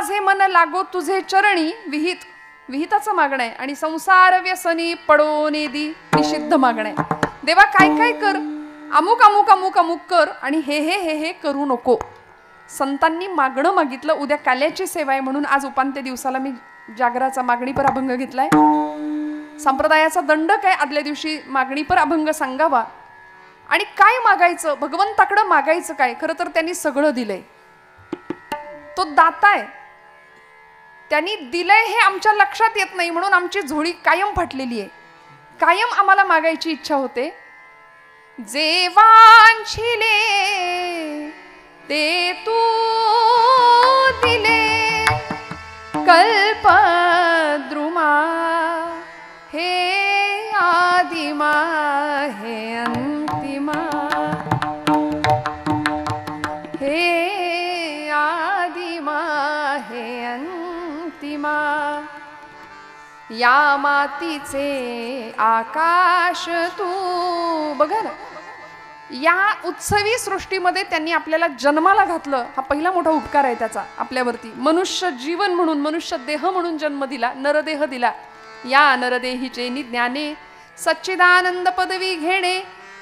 माझे मन लागो तुझे चरणी विहित, विहिताचं मागणं आहे. आणि संसार व्यसनी पडो नेदी निषिद्ध मागणं आहे. देवा काय काय कर, अमुक अमुक अमुक अमुक कर आणि हे हे हे हे करू नको. संतांनी मागणं मागितलं. उद्या काल्याची सेवा आहे म्हणून आज उपांत्य दिवसाला मी जागराचा मागणीपर अभंग घेतलाय. संप्रदायाचा दंडक आहे आदल्या दिवशी मागणीपर अभंग सांगावा. आणि काय मागायचं, भगवंताकडं मागायचं काय. खरं तर त्यांनी सगळं दिलंय. तो दाता आहे, त्यांनी दिलंय हे आमच्या लक्षात येत नाही म्हणून आमची झोळी कायम फाटलेली आहे. कायम आम्हाला मागायची इच्छा होते. जे वांछिले ते तू दिले कल्पद्रुमा, हे आदिमा हे अंतिमा, हे आदिमा हे अंतिमा. या मातीचे आकाश तू. बघा ना, या उत्सवी सृष्टीमध्ये त्यांनी आपल्याला जन्माला घातलं. हा पहिला मोठा उपकार आहे त्याचा आपल्यावरती. मनुष्य जीवन म्हणून, मनुष्य देह म्हणून जन्म दिला, नरदेह दिला. या नरदेहीचे निज्ञाने सच्चिदानंद पदवी घेणे,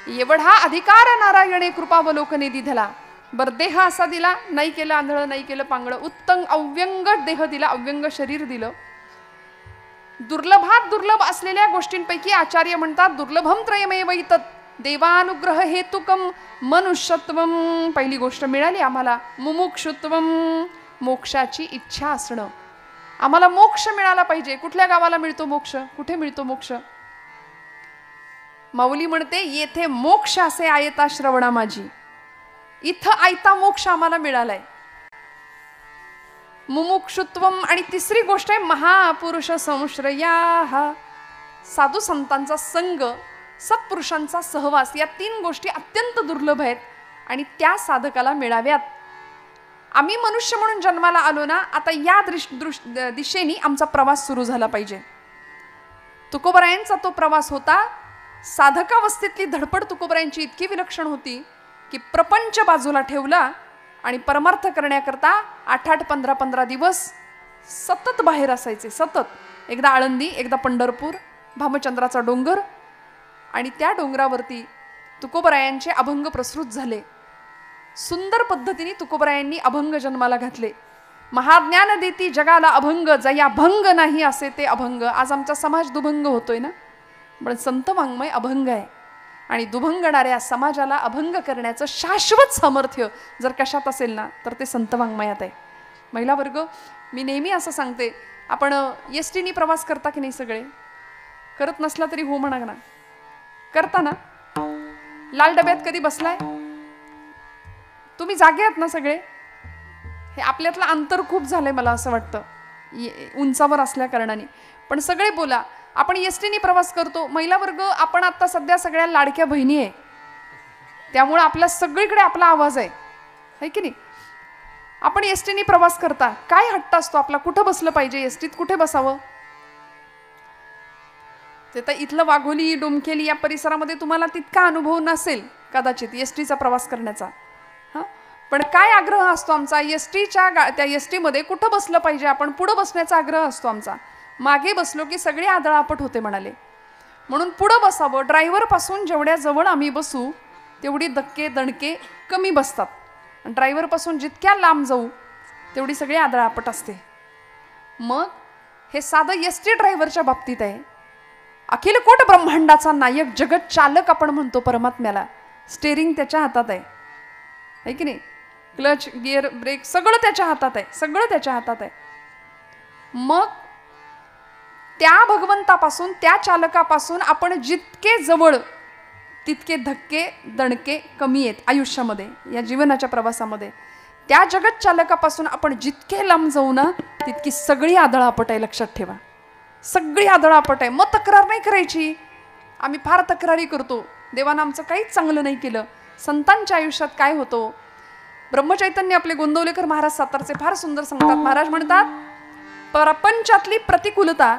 एवढा अधिकार नारायणे कृपावलोकने दिधला. बर देह असा दिला, नाही केलं आंधळं, नाही केलं पांगळं, उत्तम अव्यंग देह दिला, अव्यंग शरीर दिलं. दुर्लभात दुर्लभ असलेल्या गोष्टींपैकी आचार्य म्हणतात दुर्लभम त्रयमेव इतत् देवानुग्रह हेतुकम मनुष्यत्वम. पहिली गोष्ट मिळाली आम्हाला, मुमुक्षुत्वम, मोक्षाची इच्छा असणं. आम्हाला मोक्ष मिळाला पाहिजे. कुठल्या गावाला मिळतो मोक्ष, कुठे मिळतो मोक्ष. माऊली म्हणते येथे मोक्ष असे आयता श्रवणा माझी. इथं आयता मोक्ष आम्हाला मिळालाय. मुमुक्षुत्वम. आणि तिसरी गोष्ट आहे महापुरुष संश्रया, साधू संतांचा संग, सत्पुरुषांचा सहवास. या तीन गोष्टी अत्यंत दुर्लभ आहेत आणि त्या साधकाला मिळाव्यात. आम्ही मनुष्य म्हणून जन्माला आलो ना, आता या दिशेने आमचा प्रवास सुरू झाला पाहिजे. तुकोबरायांचा तो प्रवास होता. साधकावस्थेतली धडपड तुकोबरायांची इतकी विलक्षण होती की प्रपंच बाजूला ठेवला आणि परमार्थ करण्याकरता 8-8, 15-15 दिवस सतत बाहेर असायचे. सतत, एकदा आळंदी, एकदा पंढरपूर, भामचंद्राचा डोंगर. आणि त्या डोंगरावरती तुकोबरायांचे अभंग प्रसृत झाले. सुंदर पद्धतीने तुकोबरायांनी अभंग जन्माला घातले. महाज्ञान देती जगाला अभंग, जया भंग नाही असे ते अभंग. आज आमचा समाज दुभंग होतोय ना, पण संत वाङ्मय अभंग आहे. आणि दुभंगणाऱ्या समाजाला अभंग करण्याचं शाश्वत सामर्थ्य जर कशात असेल ना, तर ते संत वाङ्मयात आहे. महिला वर्ग, मी नेहमी असं सांगते, आपण एसटीने प्रवास करता की नाही. सगळे करत नसला तरी हो म्हणा ना. करता ना. लाल डब्यात कधी बसलाय तुम्ही? जागे आहात ना सगळे. हे आपल्यातलं अंतर खूप झालंय मला असं वाटतं, उंचावर असल्या कारणाने. पण सगळे बोला, आपण एसटीने प्रवास करतो. महिला वर्ग, आपण आता सध्या सगळ्या लाडक्या बहिणी आहे, त्यामुळे आपल्या सगळीकडे आपला आवाज आहे की नाही. आपण एसटीने प्रवास करता, काय हट्ट असतो आपला, कुठं बसलं पाहिजे, एसटीत कुठे बसावं. ते तर इथलं वाघोली, डोमखेली या परिसरामध्ये तुम्हाला तितका अनुभव नसेल कदाचित एसटीचा प्रवास करण्याचा. पण काय आग्रह असतो आमचा एसटीच्या, त्या एसटीमध्ये कुठं बसलं पाहिजे, आपण पुढं बसण्याचा आग्रह असतो आमचा. मागे बसलो की सगळी आदळापट होते म्हणाले, म्हणून पुढं बसावं. ड्रायव्हर पासून जेवढ्या जवळ आम्ही बसू तेवढी धक्के दणके कमी बसतात. ड्रायव्हर पासून जितक्या लांब जाऊ तेवढी सगळी आदळापट असते. मग हे साधं एसटी ड्रायव्हरच्या बाबतीत आहे. अखिल कोट ब्रह्मांडाचा नायक, जगत चालक आपण म्हणतो परमात्म्याला. स्टेरिंग त्याच्या हातात आहे की नाही. क्लच, गिअर, ब्रेक सगळं त्याच्या हातात आहे, सगळं त्याच्या हातात आहे. मग त्या भगवंतापासून, त्या चालकापासून आपण जितके जवळ तितके धक्के दणके कमी आहेत आयुष्यामध्ये, या जीवनाच्या प्रवासामध्ये. त्या जगत चालकापासून आपण जितके लांब जाऊ ना तितकी सगळी आदळापट आहे, लक्षात ठेवा. सगळी आदळापट आहे. मग तक्रार नाही करायची. आम्ही फार तक्रारी करतो, देवानं आमचं काहीच चांगलं नाही केलं. संतांच्या आयुष्यात काय होतं, ब्रह्मचैतन्य आपले गोंदवलेकर महाराज सातारचे फार सुंदर सांगतात. महाराज म्हणतात, प्रपंचातली प्रतिकूलता,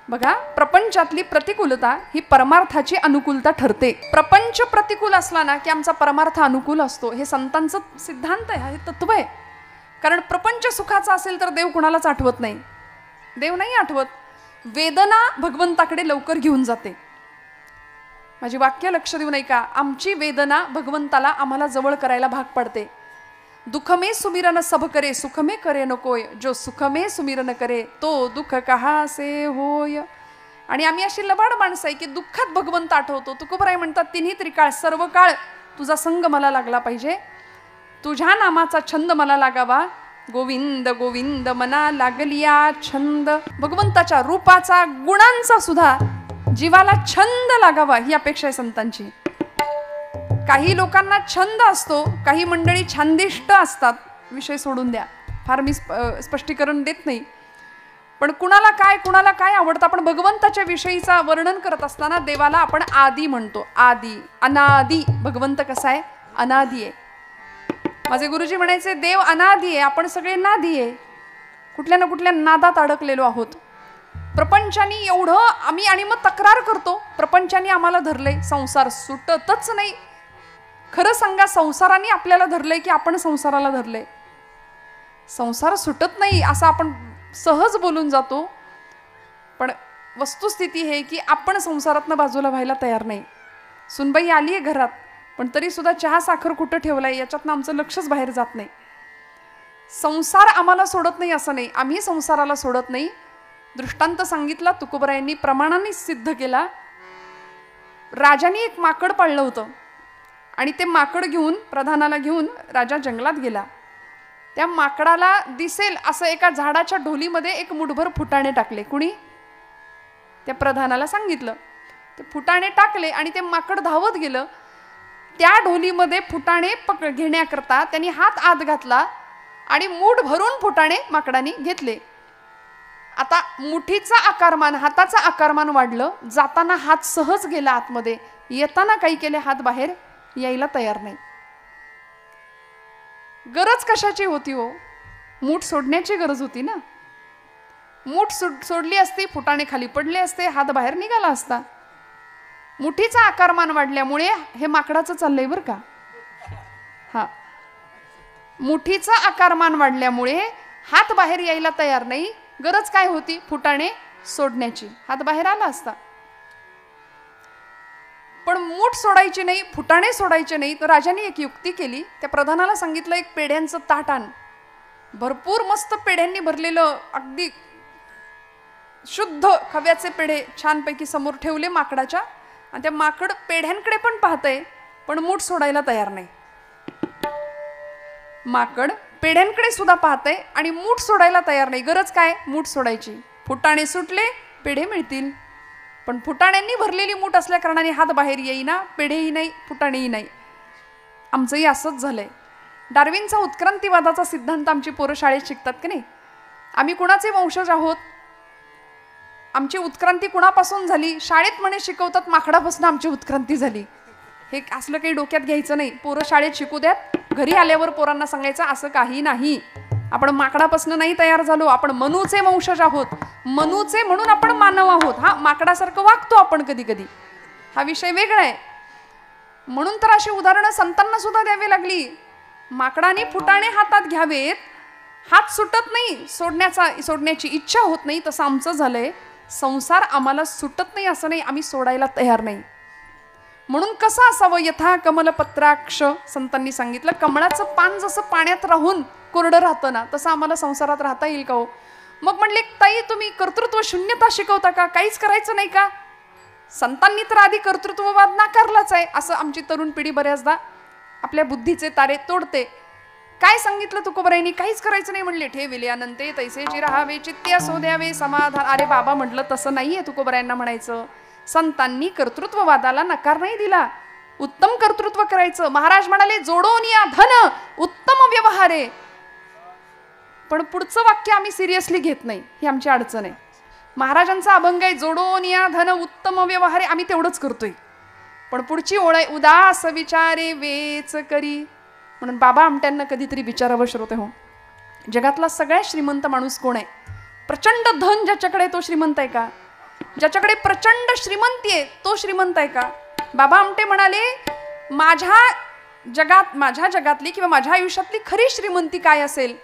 बघा, प्रपंचातली प्रतिकूलता ही परमार्थाची अनुकूलता ठरते. प्रपंच प्रतिकूल असला ना की आमचा परमार्थ अनुकूल असतो. हे संतांचं सिद्धांत आहे, हे तत्व आहे. कारण प्रपंच सुखाचा असेल तर देव कुणालाच आठवत नाही, देव नाही आठवत. वेदना भगवंताकडे लवकर घेऊन जाते. माझी वाक्य लक्ष देऊ नका. आमची वेदना भगवंताला आम्हाला जवळ करायला भाग पडते. दुख में सुमिरन सब करे, सुख में करे नकोय, जो सुख में सुमिरन करे तो दुःख कहा से होय. आणि आम्ही अशी लबाड माणसं आहे की दुःखात भगवंत आठवतो. तुकोबराय म्हणतात, तिन्ही त्रिकाळ सर्व काळ तुझा संग मला लागला पाहिजे, तुझ्या नामाचा छंद मला लागावा. गोविंद गोविंद मना लागलिया छंद. भगवंताच्या रूपाचा, गुणांचा सुद्धा जीवाला छंद लागावा ही अपेक्षा आहे संतांची. काही लोकांना छंद असतो, काही मंडळी छानदिष्ट असतात. विषय सोडून द्या, फार मी स्पष्टीकरण देत नाही. पण कुणाला काय आवडतं. आपण भगवंताच्या विषयीचा वर्णन करत असताना देवाला आपण आदी म्हणतो. आदी, अनादी. भगवंत कसा आहे? अनादी आहे. माझे गुरुजी म्हणायचे देव अनादी आहे, आपण सगळे नादी आहे. कुठल्या ना कुठल्या नादात अडकलेलो आहोत. प्रपंचानी एवढं आम्ही, आणि मग तक्रार करतो प्रपंचानी आम्हाला धरलंय, संसार सुटतच नाही. खरं सांगा, संसाराने आपल्याला धरलंय की आपण संसाराला धरलंय? संसार सुटत नाही असं आपण सहज बोलून जातो, पण वस्तुस्थिती हे की आपण संसारातनं बाजूला व्हायला तयार नाही. सुनबाई आली आहे घरात, पण तरी सुद्धा चहा साखर कुठं ठेवलाय याच्यातनं आमचं लक्षच बाहेर जात नाही. संसार आम्हाला सोडत नाही असं नाही, आम्ही संसाराला सोडत नाही. दृष्टांत सांगितला तुकोबरायांनी, प्रमाणाने सिद्ध केला. राजाने एक माकड पाळलं होतं आणि ते माकड घेऊन, प्रधानाला घेऊन राजा जंगलात गेला. त्या माकडाला दिसेल असं एका झाडाच्या ढोलीमध्ये एक मुठभर फुटाणे टाकले. कुणी? त्या प्रधानाला सांगितलं. ते फुटाणे टाकले आणि ते माकड धावत गेलं. त्या ढोलीमध्ये फुटाणे घेण्याकरता त्यांनी हात आत घातला आणि मूठ भरून फुटाणे माकडाने घेतले. आता मुठीचा आकारमान, हाताचा आकारमान वाढलं. जाताना हात सहज गेला आतमध्ये, येताना काही केले, हात बाहेर यायला तयार नाही. गरज कशाची होती हो? मूठ सोडण्याची गरज होती ना. मूठ सोडली असती, फुटाणे खाली पडले असते, हात बाहेर निघाला असता. मुठीचा आकारमान वाढल्यामुळे हे माकडाचं चाललंय बरं का. हा, मुठीचा आकारमान वाढल्यामुळे हात बाहेर यायला तयार नाही. गरज काय होती? फुटाणे सोडण्याची. हात बाहेर आला असता. पण मूठ सोडायची नाही, फुटाणे सोडायचे नाही. तर राजाने एक युक्ती केली. त्या प्रधानाला सांगितलं, एक पेढ्यांचं ताट आण. भरपूर मस्त पेढ्यांनी भरलेलं, अगदी शुद्ध खव्याचे पेढे छानपैकी समोर ठेवले माकडाच्या. आणि त्या माकड पेढ्यांकडे पण पाहतंय, पण मूठ सोडायला तयार नाही. माकड पेढ्यांकडे सुद्धा पाहतंय आणि मूठ सोडायला तयार नाही. गरज काय? मूठ सोडायची. फुटाणे सुटले, पेढे मिळतील. पण फुटाण्यांनी भरलेली मूठ असल्या कारणाने हात बाहेर येईना, पेढेही नाही, फुटाणेही नाही. आमचंही असंच झालंय. डार्विनचा उत्क्रांतीवादाचा सिद्धांत आमची पोरं शाळेत शिकतात की नाही? आम्ही कुणाचे वंशज आहोत, आमची उत्क्रांती कुणापासून झाली? शाळेत म्हणे शिकवतात माकडापासून आमची उत्क्रांती झाली. हे असलं काही डोक्यात घ्यायचं नाही. पोरं शाळेत शिकू द्यात, घरी आल्यावर पोरांना सांगायचं असं काही नाही, आपण माकडापासून नाही तयार झालो, आपण मनूचे वंशज आहोत. मनूचे म्हणून आपण मानव आहोत. हा, माकडासारखं वागतो आपण कधी कधी, हा विषय वेगळा आहे. म्हणून तर अशी उदाहरणं संतांना सुद्धा द्यावी लागली. माकडाने फुटाणे हातात घ्यावेत, हात सुटत नाही, सोडण्याची इच्छा होत नाही. तसं आमचं झालंय. संसार आम्हाला सुटत नाही असं नाही, आम्ही सोडायला तयार नाही. म्हणून कसं असावं? यथा कमलपत्राक्ष. संतांनी सांगितलं, कमळाचं पान जसं पाण्यात राहून कोरडं राहतं ना, तसं आम्हाला संसारात राहता येईल का हो? मग म्हणले, ताई तुम्ही कर्तृत्व शून्यता शिकवता का? काहीच करायचं नाही का? संतांनी तर आधी कर्तृत्ववाद नाकारलाच आहे. असं आमची तरुण पिढी बऱ्याचदा आपल्या बुद्धीचे तारे तोडते. काय सांगितलं तुकोबरायांनी? काहीच करायचं नाही म्हणले. ठेविले अनंते तैसे चिराहावे, चित्ते असो द्यावे समाधान. अरे बाबा, म्हटलं तसं नाहीये तुकोबरायांना म्हणायचं. संतांनी कर्तृत्ववादाला नकार नाही दिला, उत्तम कर्तृत्व करायचं. महाराज म्हणाले, जोडोन या धन उत्तम व्यवहारे. पण पुढचं वाक्य आम्ही सिरियसली घेत नाही, ही आमची अडचण आहे. महाराजांचा अभंग आहे, जोडोन या धन उत्तम व्यवहारे, आम्ही तेवढंच करतोय. पण पुढची ओळ आहे, उदास विचारे वेच करी. म्हणून बाबा आमट्यांना कधीतरी विचारावं श्रोते हो, जगातला सगळ्यात श्रीमंत माणूस कोण आहे? प्रचंड धन ज्याच्याकडे तो श्रीमंत आहे का? ज्याच्याकडे प्रचंड श्रीमंती आहे तो श्रीमंत आहे का? बाबा आमटे म्हणाले, माझ्या जगातली किंवा माझ्या आयुष्यातली खरी श्रीमंती काय असेल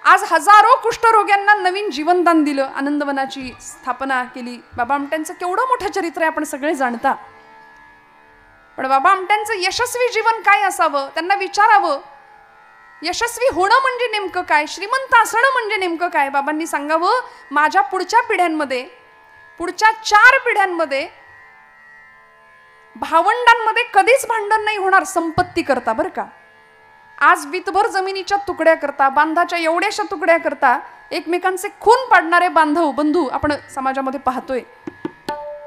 आज हजारो कुष्ठरोग्यांना नवीन जीवनदान दिलं, आनंदवनाची स्थापना केली. बाबा आमट्यांचं केवढं मोठं चरित्र आहे आपण सगळे जाणता. पण बाबा आमट्यांचं यशस्वी जीवन काय असावं त्यांना विचारावं. यशस्वी होणं म्हणजे नेमकं काय, श्रीमंत असणं म्हणजे नेमकं काय. बाबांनी सांगावं, माझ्या पुढच्या पिढ्यांमध्ये, पुढच्या 4 पिढ्यांमध्ये भावंडांमध्ये कधीच भांडण नाही होणार संपत्ती करता. बरं का, आज वितभर जमिनीच्या तुकड्या करता, बांधाच्या एवढ्याशा तुकड्या करता एकमेकांचे खून पाडणारे बांधव बंधू आपण समाजामध्ये पाहतोय.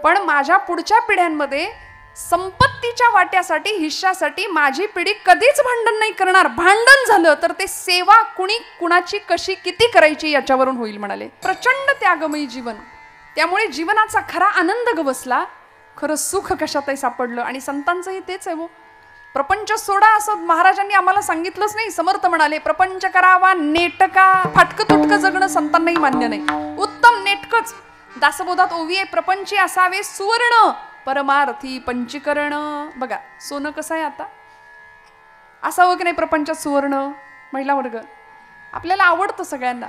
पण माझ्या पुढच्या पिढ्यांमध्ये संपत्तीच्या वाट्यासाठी, हिश्श्यासाठी माझी पिढी कधीच भांडण नाही करणार. भांडण झालं तर ते सेवा कुणी कुणाची कशी किती करायची याच्यावरून होईल म्हणाले. प्रचंड त्यागमयी जीवन. त्यामुळे जीवनाचा खरा आनंद गवसला, खरं सुख कशातही सापडलं. आणि संतांचंही तेच आहे. प्रपंच सोडा असं महाराजांनी आम्हाला सांगितलंच नाही. समर्थ म्हणाले, प्रपंच करावा नेटका, फाटकं तुटकं जगणं संतांनाही मान्य नाही. उत्तम नेटकच. दासबोधात ओवी आहे, प्रपंची असावे सुवर्ण, परमार्थी पंचीकरण. बघा सोनं कसं आहे आता, असावं की नाही प्रपंचात सुवर्ण. महिला वर्ग आपल्याला आवडतं सगळ्यांना.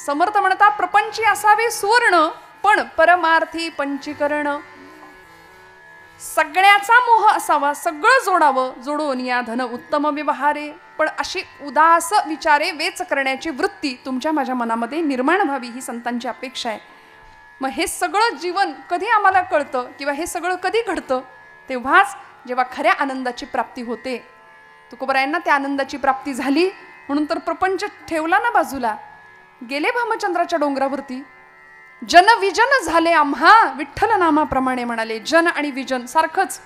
समर्थ म्हणतात, प्रपंची असावे सुवर्ण पण परमार्थी पंचीकरण. सगळ्याचा मोह असावा, सगळं जोडावं, जोडून या धन उत्तम व्यवहारे. पण अशी उदास विचारे वेच करण्याची वृत्ती तुमच्या माझ्या मनामध्ये निर्माण व्हावी ही संतांची अपेक्षा आहे. मग हे सगळं जीवन कधी आम्हाला कळतं किंवा हे सगळं कधी घडतं, तेव्हाच जेव्हा खऱ्या आनंदाची प्राप्ती होते. तुकोबरायांना त्या आनंदाची प्राप्ती झाली म्हणून तर प्रपंच ठेवला ना बाजूला, गेले भामचंद्राच्या डोंगरावरती. जन विजन झाले आम्हा विठ्ठल नामाप्रमाणे म्हणाले. जन आणि विजन सारखंच.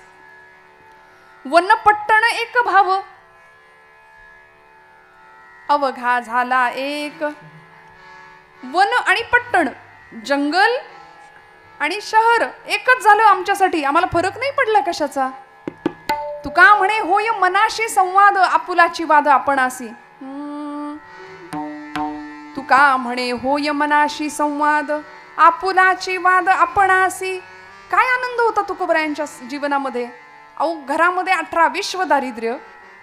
वन पट्टण एक भाव, अवघा झाला एक. वन आणि पट्टण, जंगल आणि शहर एकच झालं आमच्यासाठी. आम्हाला फरक नाही पडला कशाचा. तुका म्हणे, होय मनाशी संवाद आपुलाची वाद आपणासी. तुका म्हणे, होय मनाशी संवाद आपुलाची वाद आपणासी. काय आनंद होता तुकोबरायांच्या जीवनामध्ये. अहो घरामध्ये 18 विश्व दारिद्र्य.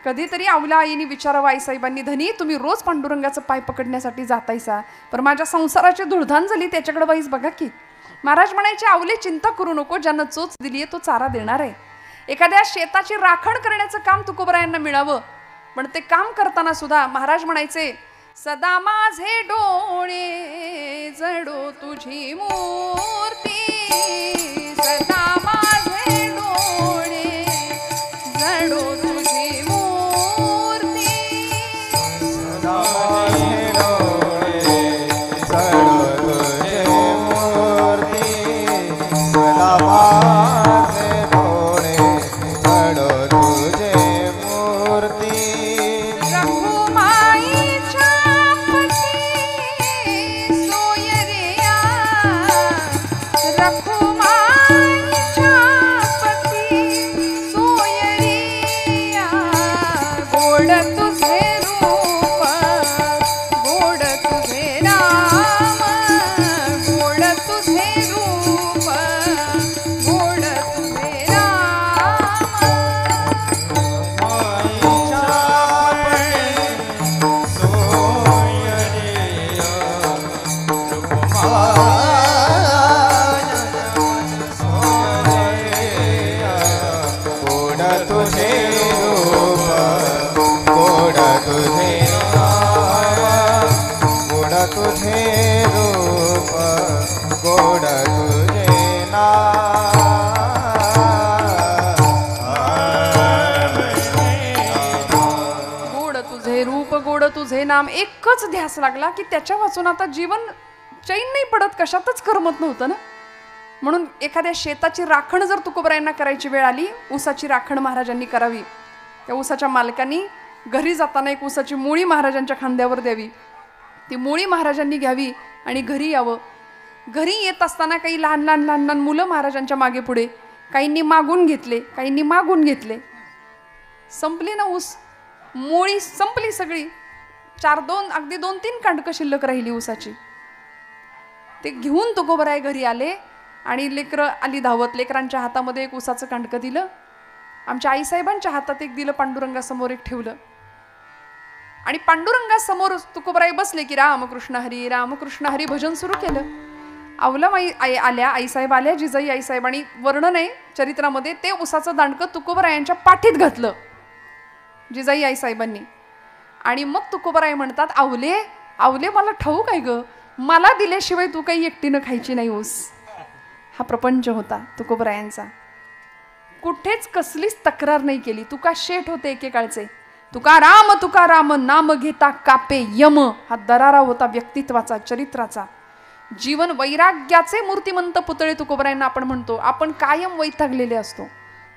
कधीतरी आवला आईनी विचारावं, आईसाहेबांनी, धनी तुम्ही रोज पांडुरंगाचं पाय पकडण्यासाठी जातायसा, पण माझ्या संसाराची धुळधाण झाली त्याच्याकडे बाईस बघा की. महाराज म्हणायचे, आवले चिंता करू नको, ज्यानं चोच दिलीये तो चारा देणार आहे. एखाद्या शेताची राखण करण्याचं काम तुकोबरायांना मिळावं, पण ते काम करताना सुद्धा महाराज म्हणायचे, सदा माझे डोळे जडो तुझी मूर्ती. सदा माझे डोळे जडो तुझी मूर्ती. सदा माझे डोळे जडो तुझी मूर्ती. सदा माझे डोळे जडो तुझी मूर्ती. तुझे नाम. एकच ध्यास लागला की त्याच्या वाचून आता जीवन चैन नाही पडत, कशातच करमत नव्हतं ना. म्हणून एखाद्या शेताची राखण जर तुकोबरायांना करायची वेळ आली, ऊसाची राखण महाराजांनी करावी. त्या ऊसाच्या मालकांनी घरी जाताना एक ऊसाची मुळी महाराजांच्या खांद्यावर द्यावी. ती मुळी महाराजांनी घ्यावी आणि घरी यावं. घरी येत असताना काही लहान लहान लहान लहान मुलं महाराजांच्या मागे पुढे, काहींनी मागून घेतले, काहींनी मागून घेतले. संपली ना ऊस, मुळी संपली सगळी. अगदी 2-3 कांडकं शिल्लक राहिली ऊसाची. ते घेऊन तुकोबराय घरी आले आणि लेकरं आली धावत. लेकरांच्या हातामध्ये एक ऊसाचं कांडकं दिलं, आमच्या आईसाहेबांच्या हातात एक दिलं, पांडुरंगासमोर एक ठेवलं. आणि पांडुरंगासमोर तुकोबराई बसले की रामकृष्ण हरी भजन सुरू केलं. अवलम आल्या, आईसाहेब आल्या, जिजाई आईसाहेब, आणि वर्णन आहे चरित्रामध्ये, ते उसाचं दांडकं तुकोबरायांच्या पाठीत घातलं जिजाई आईसाहेबांनी. आणि मग तुकोबराय म्हणतात, आवले आवले मला ठाऊक आहे ग, मला दिल्याशिवाय तू काही एकटीनं खायची नाही ऊस. हा प्रपंच होता तुकोबरायांचा. कुठेच कसलीच तक्रार नाही केली. तुका शेठ होते एकेकाळचे. तुका राम नाम घेता कापे यम. हा दरारा होता व्यक्तित्वाचा, चरित्राचा. जीवन वैराग्याचे मूर्तिमंत पुतळे तुकोबरायांना आपण म्हणतो. आपण कायम वैतागलेले असतो.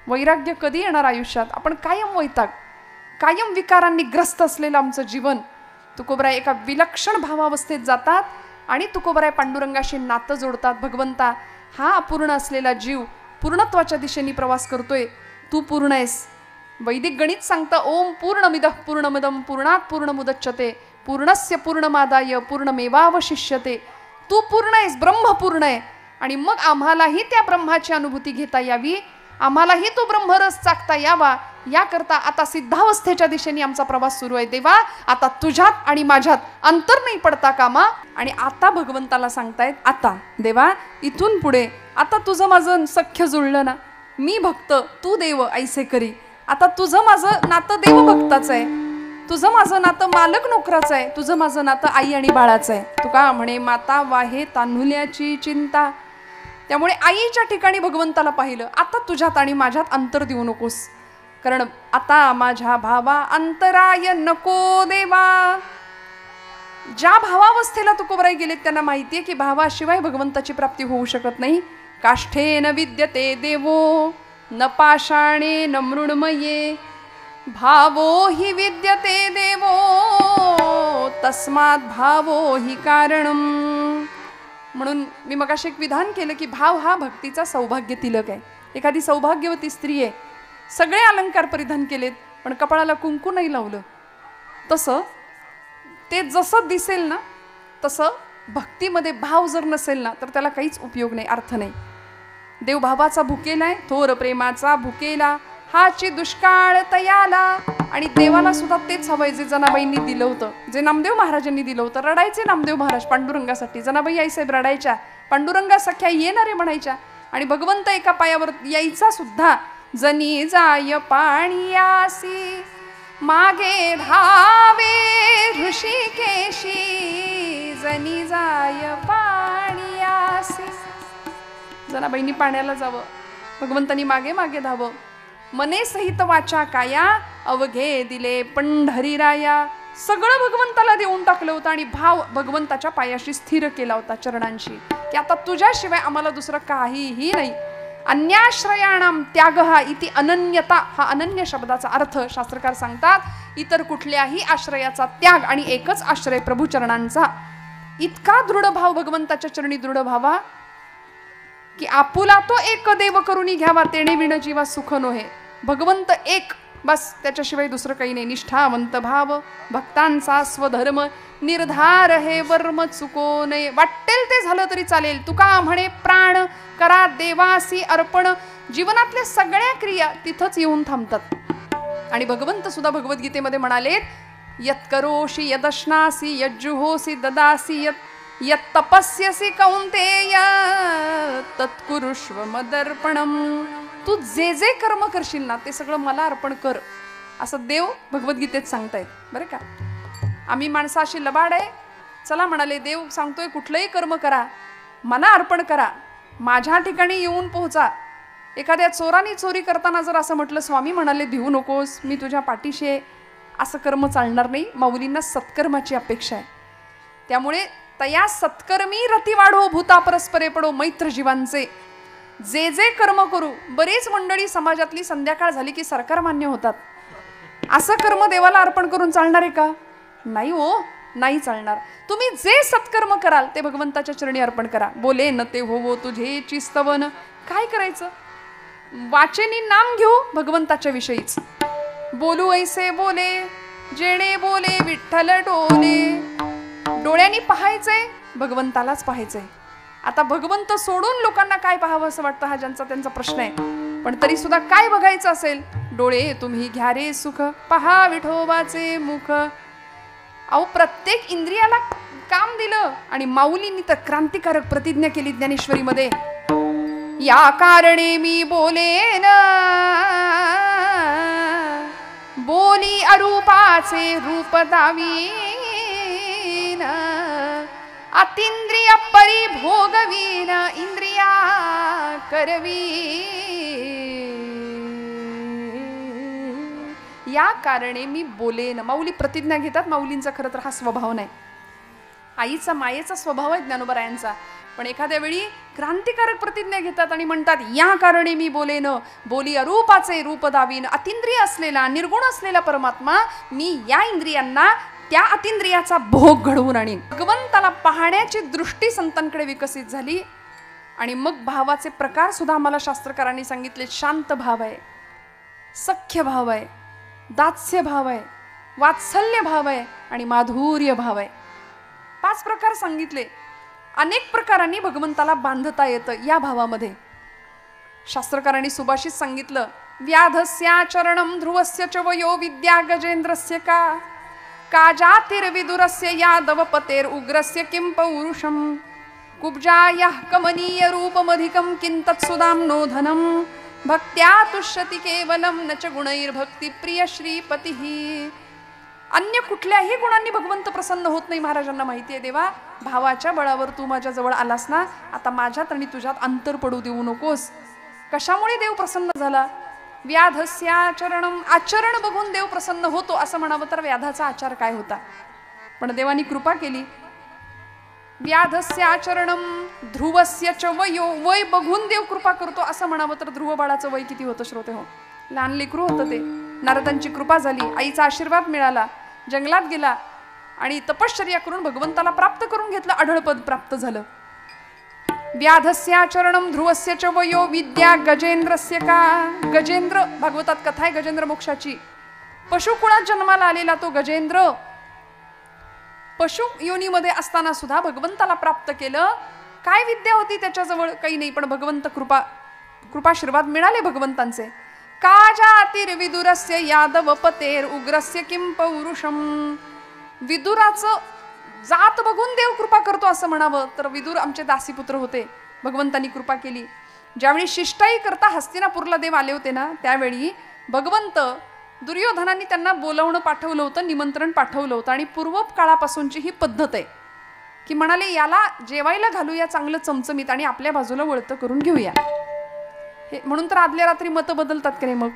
वैराग्य कधी येणार आयुष्यात? आपण कायम वैताग, कायम विकारांनी ग्रस्त असलेलं आमचं जीवन. तुकोबराय एका विलक्षण भावावस्थेत जातात आणि तुकोबराय पांडुरंगाशी नातं जोडतात. भगवंता, हा अपूर्ण असलेला जीव पूर्णत्वाच्या दिशेने प्रवास करतोय, तू पूर्ण आहेस. वैदिक गणित सांगतं, ओम पूर्णमिदः पूर्णमदं पूर्णात् पूर्णमुदच्यते पूर्णस्य पूर्णमादाय पूर्णमेवावशिष्यते. तू पूर्ण आहेस, ब्रह्म पूर्ण आहे. आणि मग आम्हालाही त्या ब्रह्माची अनुभूती घेता यावी, आम्हालाही तो ब्रह्मरस चाकता यावा, याकरता आता सिद्धावस्थेच्या दिशेने आमचा प्रवास सुरू आहे. देवा, आता तुझ्यात आणि माझ्यात अंतर नाही पडता कामा. आणि आता भगवंताला सांगतायत, आता देवा इथून पुढे आता तुझं माझं सख्य जुळलं ना, मी भक्त तू देव ऐसे करी. आता तुझं माझं नातं देवभक्ताचं आहे, तुझं माझं नातं मालक नोकराचं आहे, तुझं माझं नातं आई आणि बाळाचं आहे. तुका म्हणे माता वाहे तान्हुल्याची चिंता. त्यामुळे आईच्या ठिकाणी भगवंताला पाहिलं, आता तुझ्यात आणि माझ्यात अंतर देऊ नकोस, कारण आता माझ्या भावा अंतराय नको देवा. ज्या भावावस्थेला तुकोबराई गेलेत त्यांना माहितीये की भावाशिवाय भगवंताची प्राप्ती होऊ शकत नाही. काष्ठेन विद्यते देवो न पाषाणे न मृण्मये भावो हि विद्यते देवो तस्मात् भावो हि कारणम. म्हणून मी मगाशी एक विधान केलं की भाव हा भक्तीचा सौभाग्य तिलक आहे. एखादी सौभाग्यवती स्त्री आहे, सगळे अलंकार परिधान केलेत पण कपाळाला कुंकू नाही लावलं, तसं ते जसं दिसेल ना तसं भक्तीमध्ये भाव जर नसेल ना तर त्याला काहीच उपयोग नाही, अर्थ नाही. देव भावाचा भुकेलाय, थोर प्रेमाचा भुकेला हाची दुष्काळ तयाला. आणि देवाला सुद्धा तेच हवंय जे जनाबाईंनी दिलं होतं, जे नामदेव महाराजांनी दिलं होतं. रडायचे नामदेव महाराज पांडुरंगासाठी, जनाबाई आईसाहेब रडायच्या, पांडुरंगा सख्या येणारे म्हणायच्या. आणि भगवंत एका पायावर यायचा सुद्धा. जनी जाय पाणीयासी मागे धावे ऋषिकेशी, जनी जाय पाणीयासी. जनाबाईंनी पाण्याला जावं, भगवंतांनी मागे मागे धावं. मने सहित वाचा काया अवघे दिले पंढरीराया. सगळं भगवंताला देऊन टाकलं होतं आणि भाव भगवंताच्या पायाशी स्थिर केला होता, चरणांशी, की आता तुझ्याशिवाय आम्हाला दुसरं काहीही नाही. अन्याश्रयाणाम त्याग हा इति अनन्यता. हा अनन्य शब्दाचा अर्थ शास्त्रकार सांगतात, इतर कुठल्याही आश्रयाचा त्याग आणि एकच आश्रय प्रभुचरणांचा. इतका दृढ भाव भगवंताच्या चरणी दृढ व्हावा की आपुला तो एक देव करूनी घ्यावा, तेणे विण जीवा सुख नोहे. भगवंत एक, बस, त्याच्याशिवाय दुसरं काही नाही. निष्ठावंत भाव भक्तांचा स्वधर्म निर्धार हे वर्म चुको नये. वाटेल ते झालं तरी चालेल. तुका म्हणे प्राण करा देवासी अर्पण. जीवनातल्या सगळ्या क्रिया तिथंच येऊन थांबतात. आणि भगवंत सुद्धा भगवद्गीतेमध्ये म्हणाले, यत् करोषि यदश्नासी यज्जुहोसी ददासी यत् तपस्यसी कौंतेय तत्कुरुष्व मदर्पणम. तू जे जे कर्म करशील ना ते सगळं मला अर्पण कर, असं देव भगवद्गीतेत सांगतायत बरं का. आम्ही माणसं अशी लबाड आहे, चला म्हणाले देव सांगतोय कुठलंही कर्म करा, मला अर्पण करा, माझ्या ठिकाणी येऊन पोहोचा. एखाद्या चोराने चोरी करताना जर असं म्हटलं, स्वामी म्हणाले भिवू नकोस, मी तुझ्या पाठीशी आहे, असं कर्म चालणार नाही. माऊलींना सत्कर्माची अपेक्षा आहे. त्यामुळे तया सत्कर्मी रती वाढो भूता परस्परे पडो मैत्र जीवांचे. जे जे कर्म करू. बरीच मंडळी समाजातली संध्याकाळ झाली की सरकार मान्य होतात. असं कर्म देवाला अर्पण करून चालणार आहे का? नाही हो, नाही चालणार. तुम्ही जे सत्कर्म कराल ते भगवंताच्या चरणी अर्पण करा. बोले न ते होवो तुझे चिस्तवन. काय करायचं? वाचेनी नाम घेऊ भगवंताच्या विषयीच. बोलू ऐसे बोले जेणे बोले विठ्ठल डोले. डोळ्यांनी पाहायचंय, भगवंतालाच पाहायचंय. आता भगवंत सोडून लोकांना काय पाहावं असं वाटतं हा ज्यांचा त्यांचा प्रश्न आहे. पण तरी सुद्धा काय बघायचं असेल, डोळे तुम्ही घ्या रे सुख, पहा विठोबाचे मुख. अहो प्रत्येक इंद्रियाला काम दिलं आणि माऊलींनी तर क्रांतिकारक प्रतिज्ञा केली ज्ञानेश्वरीमध्ये, या कारणे मी बोलेन, बोली अरूपाचे रूप दावीन, अतिंद्रिय परिभोगवीन, इंद्रिया करवी, या कारणे मी बोलेन. माऊली प्रतिज्ञा घेतात. माऊलींचा खरं तर हा स्वभाव नाही, आईचा मायेचा स्वभाव आहे ज्ञानोबरायांचा, पण एखाद्या वेळी क्रांतिकारक प्रतिज्ञा घेतात आणि म्हणतात, या कारणे मी बोलेन, बोली अरूपाचे रूप दावीन, अतिंद्रिय असलेला निर्गुण असलेला परमात्मा मी या इंद्रियांना त्या अतिंद्रियाचा भोग घडवून आणीन. भगवंताला पाहण्याची दृष्टी संतांकडे विकसित झाली आणि मग भावाचे प्रकार सुद्धा आम्हाला शास्त्रकारांनी सांगितले. शांत भाव आहे, सख्य भाव आहे, दास्य भाव आहे, वात्सल्य भाव आहे आणि माधुर्य भाव आहे. 5 प्रकार सांगितले. अनेक प्रकारांनी भगवंताला बांधता येतं या भावामध्ये. शास्त्रकारांनी सुभाषित सांगितलं, व्याधस्याचरणं ध्रुवस्य च वयो विद्या गजेंद्रस्य का जातिर्विदुरस्य यादवपतेर उग्रस्य किं पौरुषम कुब्जायाः कमनीय रूपमधिकं किं तत्सुदाम्नो धनं भक्त्या तुष्यति केवलं न च गुणैर्भक्ती प्रिय श्रीपतिः. अन्य कुठल्याही गुणांनी भगवंत प्रसन्न होत नाही. महाराजांना माहिती आहे, देवा भावाच्या बळावर तू माझ्या जवळ आलास ना, आता माझ्यात आणि तुझ्यात अंतर पडू देऊ नकोस. कशामुळे देव प्रसन्न झाला? व्याधस्याचरणं, आचरण बघून देव प्रसन्न होतो असं म्हणावं तर व्याधाचा आचार काय होता, पण देवानी कृपा केली. व्याधस्याचरणं ध्रुवस्य च वयो, वय बघून देव कृपा करतो असं म्हणावं तर ध्रुव बाळाचं वय किती होतं श्रोते हो? लहान लेकरू होतं ते. नारदांची कृपा झाली, आईचा आशीर्वाद मिळाला, जंगलात गेला आणि तपश्चर्या करून भगवंताला प्राप्त करून घेतलं, अढळपद प्राप्त झालं. व्याधस्याचरणं ध्रुवस्य च वयो विद्या गजेंद्रस्य का. गजेंद्र, भागवतात कथा आहे गजेंद्र मोक्षाची. पशुकुळात जन्माला आलेला तो गजेंद्र पशु योनीमध्ये असताना सुद्धा भगवंताला प्राप्त केलं. काय विद्या होती त्याच्याजवळ? काही नाही, पण भगवंत कृपाशीर्वाद मिळाले भगवंतांचे. का जातिर्विदुरस्य यादवपतेर उग्रस्य किं पौरुषम. विदुराचं जात बघून देव कृपा करतो असं म्हणावं तर विदुर आमचे दासीपुत्र होते, भगवंतांनी कृपा केली. ज्यावेळी शिष्टाई करता हस्तिनापूरला देव आले होते ना, त्यावेळी भगवंत दुर्योधनांनी त्यांना बोलवणं पाठवलं होतं, निमंत्रण पाठवलं होतं. आणि पूर्व काळापासूनची ही पद्धत आहे की म्हणाले याला जेवायला घालूया चांगलं चमचमीत आणि आपल्या बाजूला वळतं करून घेऊया. हे म्हणून तर आदल्या रात्री मतं बदलतात की नाही. मग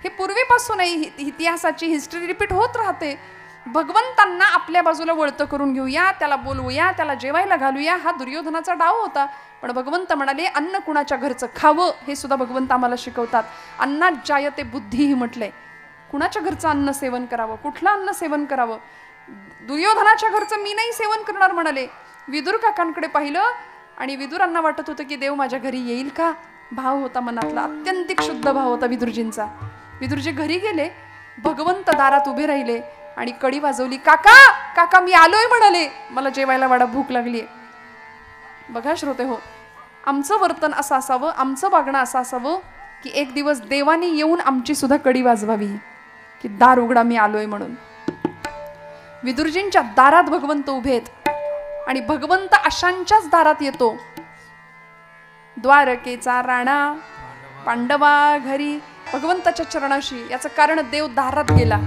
हे पूर्वीपासून आहे, इतिहासाची हिस्ट्री रिपीट होत राहते. भगवंतांना आपल्या बाजूला वळतं करून घेऊया, त्याला बोलवूया, त्याला जेवायला घालूया, हा दुर्योधनाचा डाव होता. पण भगवंत म्हणाले अन्न कुणाच्या घरचं खावं हे सुद्धा भगवंत आम्हाला शिकवतात. अन्नात जायते बुद्धीही म्हटलंय. कुणाच्या घरचं अन्न सेवन करावं, कुठलं अन्न सेवन करावं? दुर्योधनाच्या घरचं मी नाही सेवन करणार म्हणाले. विदुर काकांकडे पाहिलं आणि विदुरांना वाटत होतं की देव माझ्या घरी येईल का. भाव होता मनातला, अत्यंतिक शुद्ध भाव होता विदुरजींचा. विदुरजी घरी गेले, भगवंत दारात उभे राहिले आणि कडी वाजवली. काका काका मी आलोय म्हणाले, मला जेवायला वाडा भूक लागलीये. बघा श्रोते हो, आमचं वर्तन असं असावं, आमचं वागणं असं असावं की एक दिवस देवानी येऊन आमची सुद्धा कडी वाजवावी की दार उघडा मी आलोय म्हणून. विदुरजींच्या दारात भगवंत उभेत आणि भगवंत अशांच्याच दारात येतो. द्वारकेचा राणा पांडवा घरी भगवंताच्या चरणाशी. याचं कारण देव दारात गेला,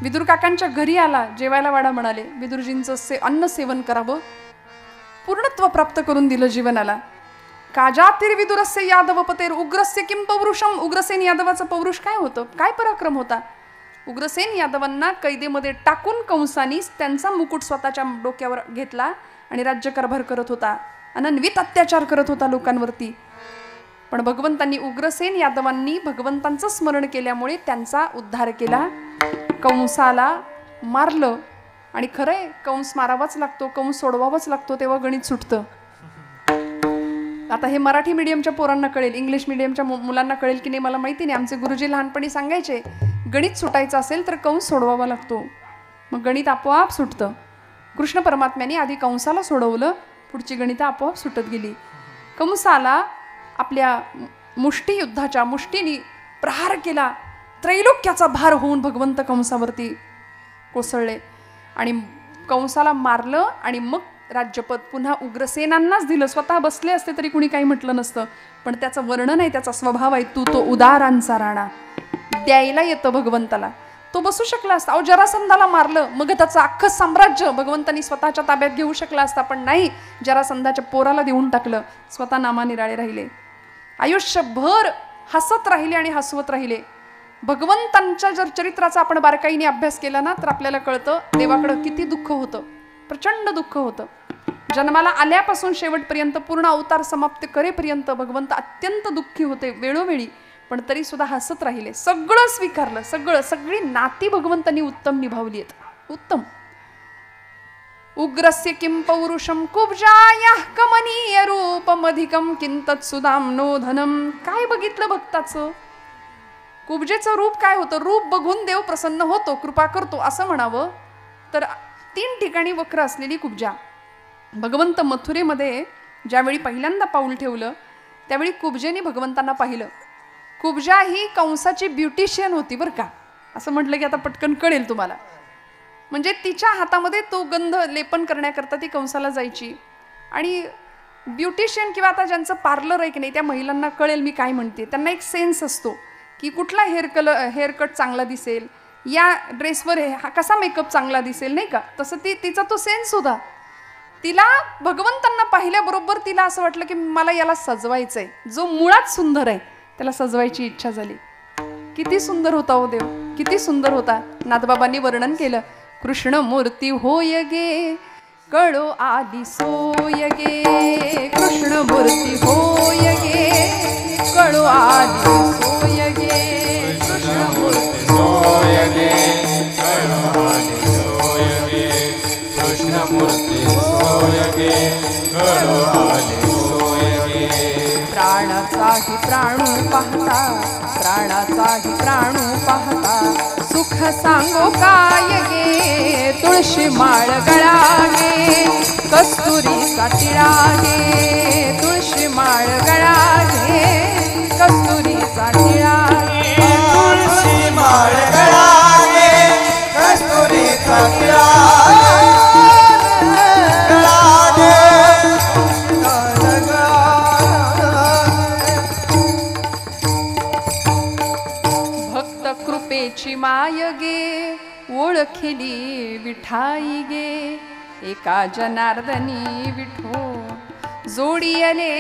विदुर काकांच्या घरी आला, जेवायला वाडा म्हणाले. विदुरजींचं अन्न सेवन करावं, पूर्णत्व प्राप्त करून दिलं जीवनाला. काजातिर्विदुरस्य यादवपतेर उग्रस्य किं पौरुषम. उग्रसेन यादवाचं पौरुष काय होतं, काय पराक्रम होता? उग्रसेन यादवांना कैदेमध्ये टाकून कंसानी त्यांचा मुकुट स्वतःच्या डोक्यावर घेतला आणि राज्यकारभार करत होता, अनन्वित अत्याचार करत होता लोकांवरती. पण भगवंतांनी उग्रसेन यादवांनी भगवंतांचं स्मरण केल्यामुळे त्यांचा उद्धार केला. कंसाला मारलं आणि खरंय कंस मारावाच लागतो, कंस सोडवावाच लागतो, तेव्हा गणित सुटतं. आता हे मराठी मीडियमच्या पोरांना कळेल, इंग्लिश मीडियमच्या मुलांना कळेल की नाही मला माहिती नाही. आमचे गुरुजी लहानपणी सांगायचे गणित सुटायचं असेल तर कंस सोडवावा लागतो, मग गणित आपोआप सुटतं. कृष्ण परमात्म्याने आधी कंसाला सोडवलं, पुढची गणितं आपोआप सुटत गेली. कंसाला आपल्या मुष्टियुद्धाच्या मुष्टीने प्रहार केला, त्रैलोक्याचा भार होऊन भगवंत कंसावरती कोसळले. आणि कंसाला मारलं आणि मग राज्यपद पुन्हा उग्रसेनांनाच दिलं. स्वतः बसले असते तरी कुणी काही म्हटलं नसतं, पण त्याचं वर्णन आहे, त्याचा स्वभाव आहे, तू तो उदारांचा राणा, द्यायला येतं भगवंताला. तो बसू शकला असता. अहो जरासंधाला मारलं, मग त्याचं अख्खं साम्राज्य भगवंतांनी स्वतःच्या ताब्यात घेऊ शकला असता, पण नाही, जरासंधाच्या पोराला देऊन टाकलं. स्वतः नामानिराळे राहिले, आयुष्यभर हसत राहिले आणि हसवत राहिले. भगवंतांच्या जर चरित्राचा आपण बारकाईने अभ्यास केला ना तर आपल्याला कळतं देवाकडं किती दुःख होतं, प्रचंड दुःख होतं. जन्माला आल्यापासून शेवटपर्यंत, पूर्ण अवतार समाप्त करेपर्यंत भगवंत अत्यंत दुःखी होते वेळोवेळी, पण तरी सुद्धा हसत राहिले. सगळं स्वीकारलं, सगळी नाती भगवंतांनी उत्तम निभावली आहेत, उत्तम. उग्रस्य किं पौरुषम कुब्जायाः कमनीय रूपमधिकं किंतत् सुदाम्नो धनम. काय बघितलं भक्ताचं? कुब्जेचं रूप काय होतं? रूप बघून देव प्रसन्न होतो, कृपा करतो असं म्हणावं तर 3 ठिकाणी वक्र असलेली कुब्जा. भगवंत मथुरेमध्ये ज्यावेळी पहिल्यांदा पाऊल ठेवलं त्यावेळी कुब्जेने भगवंतांना पाहिलं. कुब्जा ही कंसाची ब्युटिशियन होती बरं का, असं म्हटलं की आता पटकन कळेल तुम्हाला. म्हणजे तिच्या हातामध्ये तो गंध लेपन करण्याकरता ती कंसाला जायची. आणि ब्युटिशियन किंवा आता ज्यांचं पार्लर आहे की नाही त्या महिलांना कळेल मी काय म्हणते. त्यांना एक सेन्स असतो की कुठला हेअरकट चांगला दिसेल, या ड्रेसवर कसा मेकअप चांगला दिसेल, नाही का. तसं तिचा तो सेन्स होता. तिला भगवंतांना पाहिल्याबरोबर तिला असं वाटलं की मला याला सजवायचंय, जो मुळात सुंदर आहे त्याला सजवायची इच्छा झाली. किती सुंदर होता हो देव, किती सुंदर होता. नाथबाबांनी वर्णन केलं, कृष्ण मूर्ती होय गे कळो आली सोय गे, कृष्ण मूर्ती होय गे कळो आली सोय गे, कृष्ण मूर्ती होय गे कळो आली सोय गे, कृष्ण मूर्ती होय गे कळो आली सोय गे. प्राणाचाही प्राणू पाहता, प्राणाचाही प्राणू पाहता, सुख सांगो काय गे, तुळशी माळ गळा गे, कस्तुरीचा टिळा गे, तुळशी माळ गळा गे, कस्तुरीचा टिळा गे, तुळशी माळ गळा गे, कस्तुरीचा टिळा माय गे, ओळखिली विठाई गे, एका जनार्दनी विठो जोडियले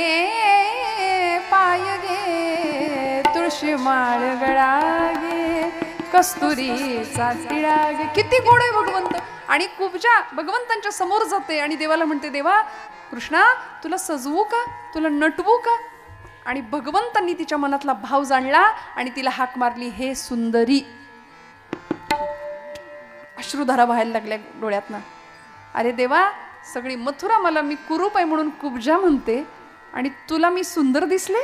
पाय गे, तुळशी माळ गळा गे, कस्तुरीचा टिळा गे. किती गोड आहे भगवंत. आणि कुब्जा भगवंतांच्या समोर जाते आणि देवाला म्हणते, देवा कृष्णा तुला सजवू का, तुला नटवू का. आणि भगवंतांनी तिच्या मनातला भाव जाणला आणि तिला हाक मारली, हे सुंदरी. अश्रुधारा व्हायला लागल्या डोळ्यातनं. अरे देवा, सगळी मथुरा मला मी कुरूप आहे म्हणून कुब्जा म्हणते आणि तुला मी सुंदर दिसले.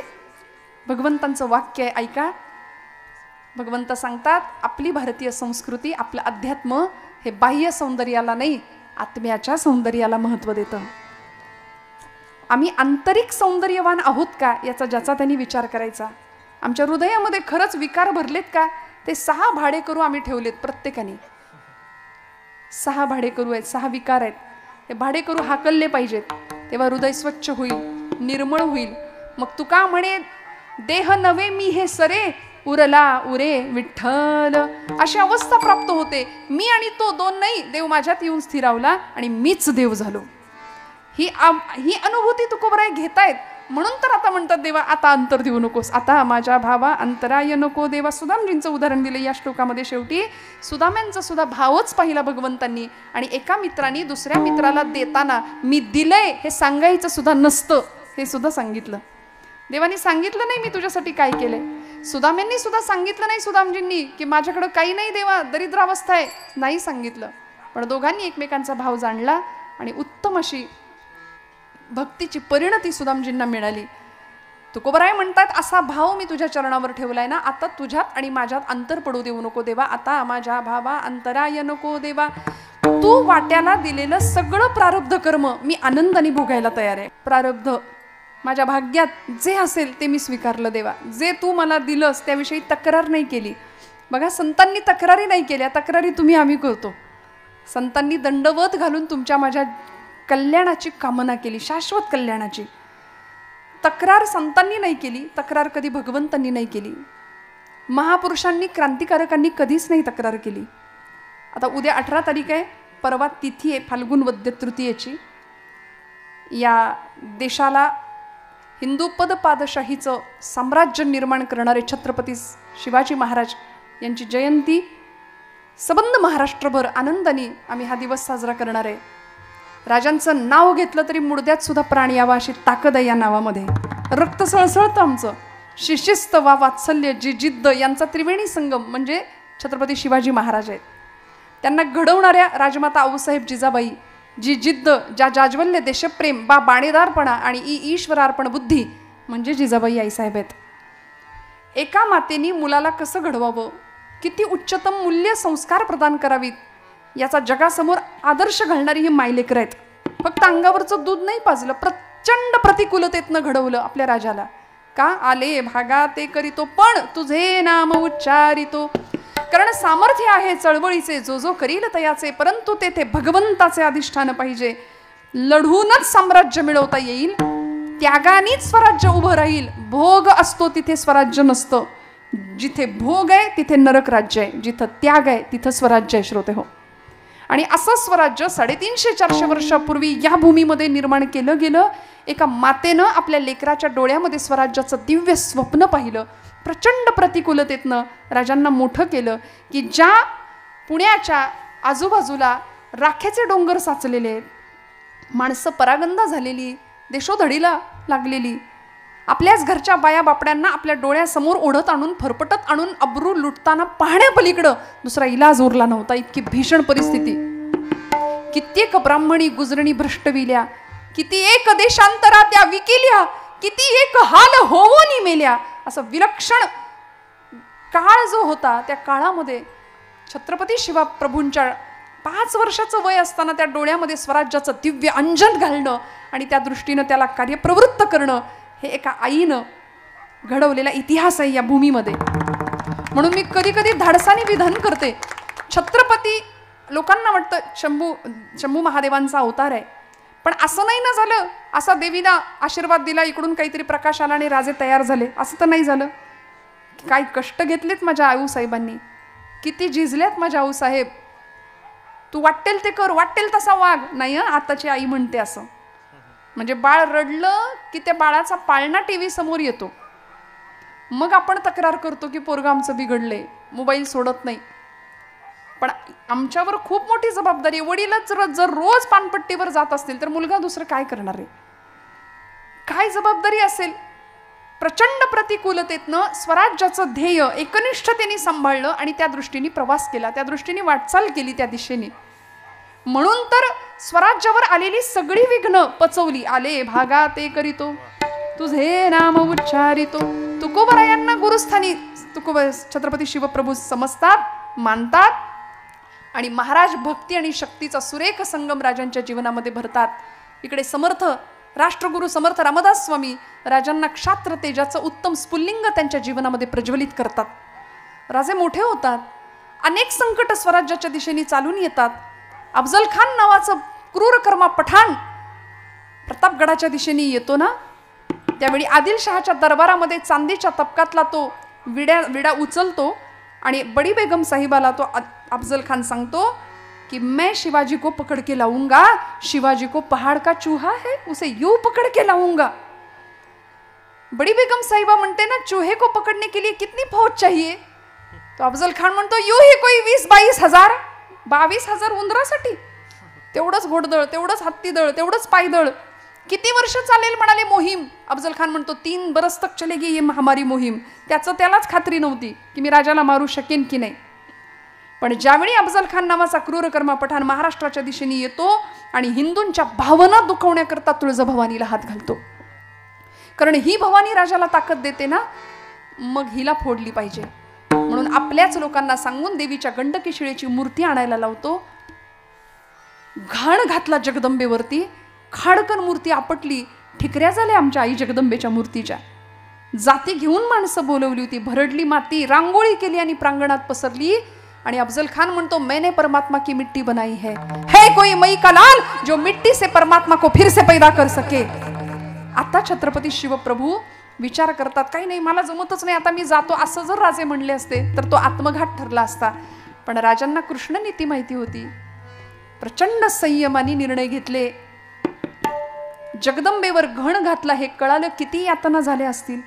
भगवंतांचं वाक्य आहे, ऐका. भगवंत सांगतात, आपली भारतीय संस्कृती, आपलं अध्यात्म हे बाह्य सौंदर्याला नाही, आत्म्याच्या सौंदर्याला महत्त्व देतं. आम्ही आंतरिक सौंदर्यवान आहोत का याचा ज्याचा त्यांनी विचार करायचा. आमच्या हृदयामध्ये खरंच विकार भरलेत का. ते 6 भाडेकरू आम्ही ठेवलेत प्रत्येकाने. 6 भाडेकरू आहेत, 6 विकार आहेत. हे भाडेकरू हाकलले पाहिजेत, तेव्हा हृदय स्वच्छ होईल, निर्मळ होईल. मग तुका म्हणे, देह नवे मी हे सरे, उरला उरे विठ्ठल. अशी अवस्था प्राप्त होते. मी आणि तो दोन नाही, देव माझ्यात येऊन स्थिरावला आणि मीच देव झालो. ही अनुभूती तुकोबराय घेतायत. म्हणून तर आता म्हणतात, देवा आता अंतर देऊ नकोस, आता माझ्या भावा अंतराय नको देवा. सुदामजींचं उदाहरण दिलं या श्लोकामध्ये. शेवटी सुदाम्यांचा सुद्धा भावच पाहिला भगवंतांनी. आणि एका मित्राने दुसऱ्या मित्राला देताना मी दिलंय हे सांगायचं सुद्धा नसतं, हे सुद्धा सांगितलं. देवानी सांगितलं नाही मी तुझ्यासाठी काय केलंय. सुदाम्यांनी सुद्धा सांगितलं नाही सुदामजींनी की माझ्याकडं काही नाही देवा, दरिद्रावस्था आहे, नाही सांगितलं. पण दोघांनी एकमेकांचा भाव जाणला आणि उत्तम अशी भक्तीची परिणती सुदामजींना मिळाली. तुकोबराय म्हणतात, असा भाव मी तुझ्या चरणावर ठेवलाय ना, आता तुझ्यात आणि माझ्यात अंतर पडू देऊ नको देवा. आता माझ्या भावा अंतराय नको देवा. तू वाट्याला दिलेलं सगळं प्रारब्ध कर्म मी आनंदाने भोगायला तयार आहे. प्रारब्ध माझ्या भाग्यात जे असेल ते मी स्वीकारलं देवा. जे तू मला दिलंस त्याविषयी तक्रार नाही केली. बघा, संतांनी तक्रारी नाही केल्या, तक्रारी तुम्ही आम्ही करतो. संतांनी दंडवत घालून तुमच्या माझ्या कल्याणाची कामना केली, शाश्वत कल्याणाची. तक्रार संतांनी नाही केली, तक्रार कधी भगवंतांनी नाही केली. महापुरुषांनी, क्रांतिकारकांनी कधीच नाही तक्रार केली. आता उद्या 18 तारीख आहे, परवा तिथी आहे फाल्गुन वद्य तृतीयेची. या देशाला हिंदू पदपादशाहीचं साम्राज्य निर्माण करणारे छत्रपती शिवाजी महाराज यांची जयंती सबंध महाराष्ट्रभर आनंदाने आम्ही हा दिवस साजरा करणार आहे. राजांचं नाव घेतलं तरी मुडद्यात सुद्धा प्राण यावा अशी ताकद आहे या नावामध्ये. रक्त सळसळतं आमचं. शिशिस्त वा वात्सल्य जी जिद्द यांचा त्रिवेणी संगम म्हणजे छत्रपती शिवाजी महाराज आहेत. त्यांना घडवणाऱ्या राजमाता आऊसाहेब जिजाबाई, जी जिद्द, ज्या जाज्वल्य देशप्रेम, बा बाणेदारपणा आणि ईश्वरार्पण बुद्धी म्हणजे जिजाबाई आईसाहेब आहेत. एका मातेनी मुलाला कसं घडवावं, किती उच्चतम मूल्य संस्कार प्रदान करावीत याचा जगासमोर आदर्श घालणारी ही मायलेकर आहेत. फक्त अंगावरचं दूध नाही पाजलं, प्रचंड प्रतिकूलतेतनं घडवलं आपल्या राजाला. का आले भागा ते करीतो पण तुझे नाम उच्चारितो. कारण सामर्थ्य आहे चळवळीचे, जो जो करील तयाचे, परंतु तेथे भगवंताचे अधिष्ठान पाहिजे. लढूनच साम्राज्य मिळवता येईल, त्यागानेच स्वराज्य उभं राहील. भोग असतो तिथे स्वराज्य नसतं. जिथे भोग आहे तिथे नरक राज्य आहे, जिथं त्याग आहे तिथं स्वराज्य आहे. श्रोते हो, आणि असं स्वराज्य 350-400 वर्षापूर्वी या भूमीमध्ये निर्माण केलं गेलं. एका मातेनं आपल्या लेकराच्या डोळ्यामध्ये स्वराज्याचं दिव्य स्वप्न पाहिलं. प्रचंड प्रतिकूलतेतनं राजांना मोठं केलं की ज्या पुण्याच्या आजूबाजूला राख्याचे डोंगर साचलेले आहेत, माणसं परागंदा झालेली, देशोधडीला लागलेली, आपल्याच घरच्या बाया बापड्यांना आपल्या डोळ्यासमोर ओढत आणून, फरफटत आणून अब्रू लुटताना पाहण्यापलीकडं दुसरा इलाज उरला नव्हता. इतकी भीषण परिस्थिती. कित्येक ब्राह्मणी गुजरणी भ्रष्टविल्या, किती एक देशांतरा त्या विकिल्या, किती एक हाल होऊनी मेल्या. असं विलक्षण काळ जो होता, त्या काळामध्ये छत्रपती शिवप्रभूंच्या 5 वर्षाचं वय असताना त्या डोळ्यामध्ये स्वराज्याचं दिव्य अंजन घालणं आणि त्या दृष्टीनं त्याला कार्यप्रवृत्त करणं, हे एका आईनं घडवलेला इतिहास आहे या भूमीमध्ये. म्हणून मी कधी कधी धाडसाने विधान करते, छत्रपती लोकांना वाटतं शंभू महादेवांचा अवतार आहे, पण असं नाही ना झालं. असा देवीला आशीर्वाद दिला, इकडून काहीतरी प्रकाश आला आणि राजे तयार झाले, असं तर नाही झालं. काय कष्ट घेतलेत माझ्या आऊसाहेबांनी, किती झिजल्यात माझ्या आऊसाहेब. तू वाटेल ते कर, वाटेल तसा वाग. नाही आताची आई म्हणते असं. म्हणजे बाळ रडलं की त्या बाळाचा पाळणा टीव्ही समोर येतो. मग आपण तक्रार करतो की पोरगं आमचं बिघडलंय, मोबाईल सोडत नाही. पण आमच्यावर खूप मोठी जबाबदारी आहे. वडीलच जर रोज पानपट्टीवर जात असतील तर मुलगा दुसरं काय करणार आहे? काय जबाबदारी असेल? प्रचंड प्रतिकूलतेतनं स्वराज्याचं ध्येय एकनिष्ठतेने सांभाळलं आणि त्या दृष्टीने प्रवास केला, त्या दृष्टीने वाटचाल केली, त्या दिशेने. म्हणून तर स्वराज्यावर आलेली सगळी विघ्न पचवली. आले भागा ते करीतो, तुझे नाम उच्चारितो. तुकोबरायांना गुरुस्थानी छत्रपती शिवप्रभू समजतात, मानतात आणि महाराज भक्ती आणि शक्तीचा सुरेख संगम राजांच्या जीवनामध्ये भरतात. इकडे समर्थ राष्ट्रगुरु समर्थ रामदास स्वामी राजांना क्षात्र तेजाचं उत्तम स्फुल्लिंग त्यांच्या जीवनामध्ये प्रज्वलित करतात. राजे मोठे होतात, अनेक संकट स्वराज्याच्या दिशेने चालून येतात. अफजल खान नावाचं क्रूरकर्मा पठाण प्रतापगडाच्या दिशेने येतो ना, त्यावेळी आदिलशहाच्या दरबारामध्ये चांदीच्या तबकातला तो विडा उचलतो आणि बडी बेगम साहिबाला तो अफजल खान सांगतो कि मैं शिवाजी को पकड़ के लाऊंगा, शिवाजी को पहाड़ का चूहा है उसे यूं पकड़ के लाऊंगा. बड़ी बेगम साहिबा म्हणते ना, चूहे को पकड़ने के लिए कितनी फौज चाहिए? तो अफजल खान म्हणतो यूं ही कोई 20-22 हजार, 22,000 उंदरासाठी. तेवढंच घोडदळ, तेवढंच हत्तीदळ, तेवढंच पायदळ. किती वर्ष चालेल म्हणाले मोहीम? अफजल खान म्हणतो 3 बरस तक चलेगी ये हमारी मोहीम. त्यालाच खात्री नव्हती की मी राजाला मारू शकेन की नाही. पण ज्यावेळी अफजल खान नावाचा क्रूरकर्मा पठाण महाराष्ट्राच्या दिशेने येतो आणि हिंदूंच्या भावना दुखवण्याकरता तुळजाभवानीला हात घालतो, कारण ही भवानी राजाला ताकद देते ना, मग हिला फोडली पाहिजे म्हणून आपल्याच लोकांना सांगून देवीच्या गंडकी शिळेची मूर्ती आणायला लावतो. घाण घातला जगदंबेवरती, खाडकन मूर्ती आपटली, ठिकऱ्या झाल्या आमच्या आई जगदंबेच्या मूर्तीच्या. जाती घेऊन माणसं बोलवली होती, भरडली माती, रांगोळी केली आणि प्रांगणात पसरली. आणि अफजल खान म्हणतो मैंने परमात्मा की मिट्टी बनाई है कोई मई का लाल जो मिट्टी से परमात्मा को फिर से पैदा कर सके। आता छत्रपती शिवप्रभू विचार करतात, काही नाही मला जमतच नाही, आता मी जातो, असं जर राजे म्हणले असते तर तो आत्मघात ठरला असता. पण राजांना कृष्ण नीती माहिती होती. प्रचंड संयमाने निर्णय घेतले. जगदंबेवर घण घातला हे कळालं, किती यातना झाल्या असतील,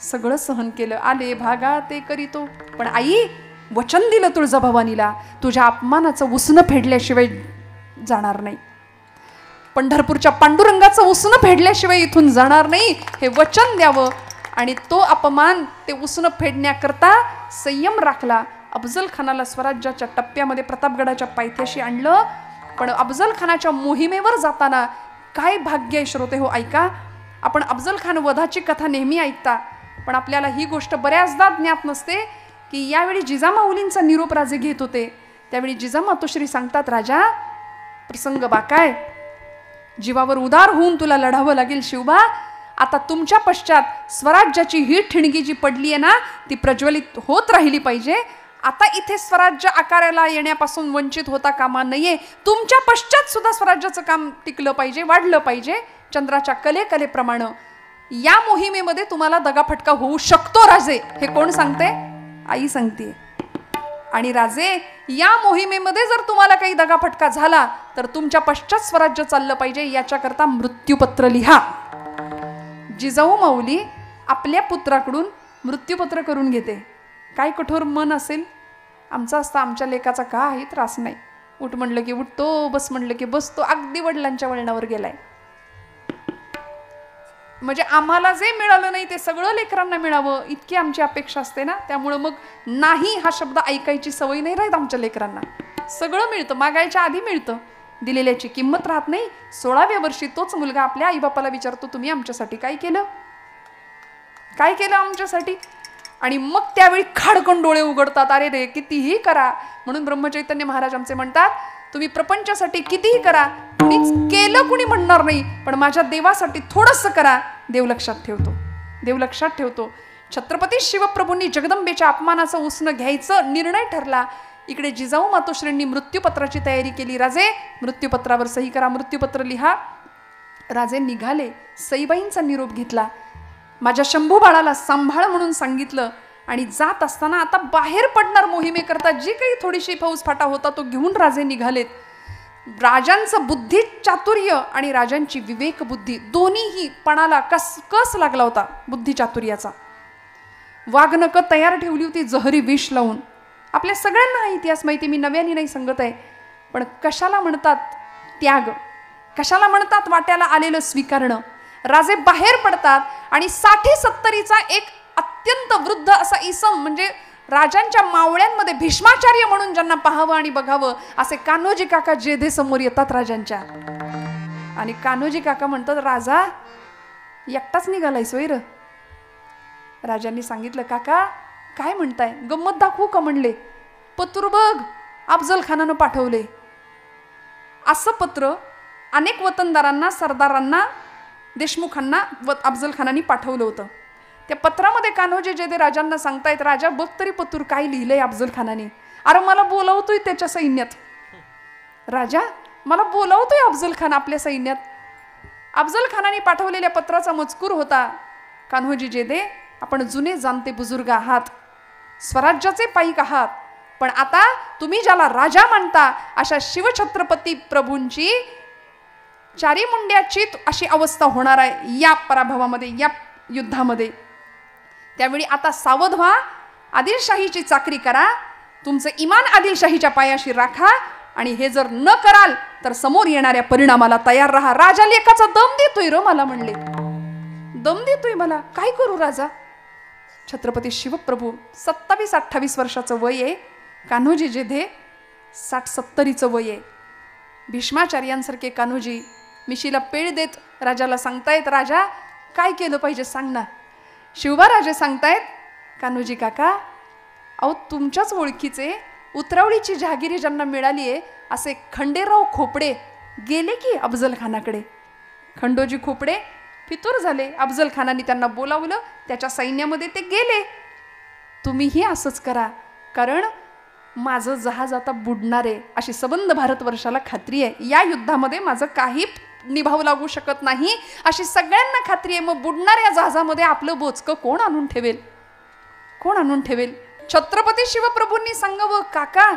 सगळं सहन केलं. आले भागा ते करीतो, पण आई वचन दिलं तुळजाभवानीला, तुझ्या अपमानाचं उसनं फेडल्याशिवाय जाणार नाही, पंढरपूरच्या पांडुरंगाचं उसनं फेडल्याशिवाय इथून जाणार नाही, हे वचन द्यावं. आणि तो अपमान, ते उसनं फेडण्याकरता संयम राखला. अफजल खानाला स्वराज्याच्या टप्प्यामध्ये प्रतापगडाच्या पायथ्याशी आणलं. पण अफजल खानाच्या मोहिमेवर जाताना काय भाग्य आहे श्रोते हो, ऐका. आपण अफजल खान वधाची कथा नेहमी ऐकता, पण आपल्याला ही गोष्ट बऱ्याचदा ज्ञात नसते की यावेळी जिजामाऊलींचा निरोप राजे घेत होते. त्यावेळी जिजामातोश्री सांगतात, राजा प्रसंग बाकाय, जीवावर उदार होऊन तुला लढावं लागेल शिवबा. आता तुमच्या पश्चात स्वराज्याची ही ठिणगी जी पडली आहे ना, ती प्रज्वलित होत राहिली पाहिजे. आता इथे स्वराज्य आकाराला येण्यापासून वंचित होता कामा नये. तुमच्या पश्चात सुद्धा स्वराज्याचं काम टिकलं पाहिजे, वाढलं पाहिजे चंद्राच्या कलेप्रमाणे. या मोहिमेमध्ये तुम्हाला दगाफटका होऊ शकतो राजे. हे कोण सांगते? आई सांगते. आणि राजे, या मोहिमेमध्ये जर तुम्हाला काही दगाफटका झाला तर तुमच्या पश्चात स्वराज्य चाललं पाहिजे, याच्याकरता मृत्यूपत्र लिहा. जिजाऊ माऊली आपल्या पुत्राकडून मृत्यूपत्र करून घेते. काय कठोर मन असेल आमचं असतं, आमच्या लेकाचा काही त्रास नाही, उठ म्हणलं की उठतो, बस म्हणलं की बसतो, अगदी वडिलांच्या वळणावर गेलाय. म्हणजे आम्हाला जे मिळालं नाही ते सगळं लेकरांना मिळावं इतकी आमची अपेक्षा असते ना. त्यामुळं मग नाही हा शब्द ऐकायची सवय नाही राहत आमच्या लेकरांना. सगळं मिळतं, मागायच्या आधी मिळतं, दिलेल्याची किंमत राहत नाही. 16व्या वर्षी तोच मुलगा आपल्या आईबापाला विचारतो, तुम्ही आमच्यासाठी काय केलं, काय केलं आमच्यासाठी. आणि मग त्यावेळी खाडकन डोळे उघडतात, अरे रे कितीही करा. म्हणून ब्रह्मचैतन्य महाराज आमचे म्हणतात, तुम्ही प्रपंचासाठी कितीही करा, कुणीच केलं कुणी म्हणणार नाही, पण माझ्या देवासाठी थोडंसं करा, देव लक्षात ठेवतो, देव लक्षात ठेवतो. छत्रपती शिवप्रभूंनी जगदंबेच्या अपमानाचं उसनं घ्यायचं निर्णय ठरला. इकडे जिजाऊ मातोश्रींनी मृत्यूपत्राची तयारी केली. राजे मृत्यूपत्रावर सही करा, मृत्यूपत्र लिहा. राजे निघाले. सईबाईंचा निरोप घेतला. माझ्या शंभू बाळाला सांभाळ म्हणून सांगितलं. आणि जात असताना आता बाहेर पडणार मोहिमेकरता जी काही थोडीशी फौज फाटा होता तो घेऊन राजे निघालेत. राजांचं बुद्धी चातुर्य आणि राजांची विवेक बुद्धी दोन्हीही पणाला कस लागला होता. बुद्धी चातुर्याचा वाघनकं तयार ठेवली होती जहरी विष लावून. आपल्या सगळ्यांना हा इतिहास माहिती, मी नव्याने नाही सांगत आहे. पण कशाला म्हणतात त्याग, कशाला म्हणतात वाट्याला आलेलं स्वीकारणं. राजे बाहेर पडतात आणि 60-70चा एक अत्यंत वृद्ध असा इसम, म्हणजे राजांच्या मावळ्यांमध्ये भीष्माचार्य म्हणून ज्यांना पाहावं आणि बघावं असे कान्होजी काका जेधे समोर येतात राजांच्या. आणि कान्होजी काका म्हणतात, राजा एकटाच निघालाय सोयर. राजांनी सांगितलं, काका काय म्हणताय, गंमत दाखवू का म्हणले. पत्र बघ अफजल खानानं पाठवले. असं पत्र अनेक वतनदारांना, सरदारांना, देशमुखांना अफजल खानाने पाठवलं होतं. त्या पत्रामध्ये कान्होजी जेधे राजांना सांगतायत, राजा बघ तरी पत्र काय लिहिलंय अफजल खानाने. अरे मला बोलावतोय त्याच्या सैन्यात, राजा मला बोलावतोय अफजल खान आपल्या सैन्यात. अफजल खानाने पाठवलेल्या पत्राचा मजकूर होता, कान्होजी जेधे आपण जुने जाणते बुजुर्ग आहात, स्वराज्याचे पाईक आहात, पण आता तुम्ही ज्याला राजा मानता अशा शिवछत्रपती प्रभूंची चारी मुंड्याची अशी अवस्था होणार आहे या पराभवामध्ये, या युद्धामध्ये. त्यावेळी आता सावध व्हा, आदिलशाहीची चाकरी करा, तुमचं इमान आदिलशाहीच्या पायाशी राखा, आणि हे जर न कराल तर समोर येणाऱ्या परिणामाला तयार राहा. राजा लेकाचा दम देतोय र मला, म्हणले दम देतोय मला, काय करू राजा. छत्रपती शिवप्रभू 27-28 वर्षाचं वय आहे. कान्होजी जेधे 60-70चं वय आहे. भीष्माचार्यांसारखे कान्होजी मिशीला पेळ देत राजाला सांगतायत, राजा काय केलं पाहिजे सांग ना. शिवबाराजे सांगतायत, कान्होजी काका अहो तुमच्याच ओळखीचे उतरावळीची जहागिरी ज्यांना मिळाली आहे असे खंडेराव खोपडे गेले की अफजल खानाकडे. खंडोजी खोपडे फितूर झाले. अफजल खानाने त्यांना बोलावलं, त्याच्या सैन्यामध्ये ते गेले. तुम्हीही असंच करा, कारण माझं जहाज आता बुडणार आहे अशी सबंध भारतवर्षाला खात्री आहे. या युद्धामध्ये माझं काही निभाव लागू शकत नाही अशी सगळ्यांना खात्री आहे. मग बुडणाऱ्या जहाजामध्ये आपलं बोचकं कोण आणून ठेवेल? कोण आणून ठेवेल? छत्रपती शिवप्रभूंनी सांगावं, काका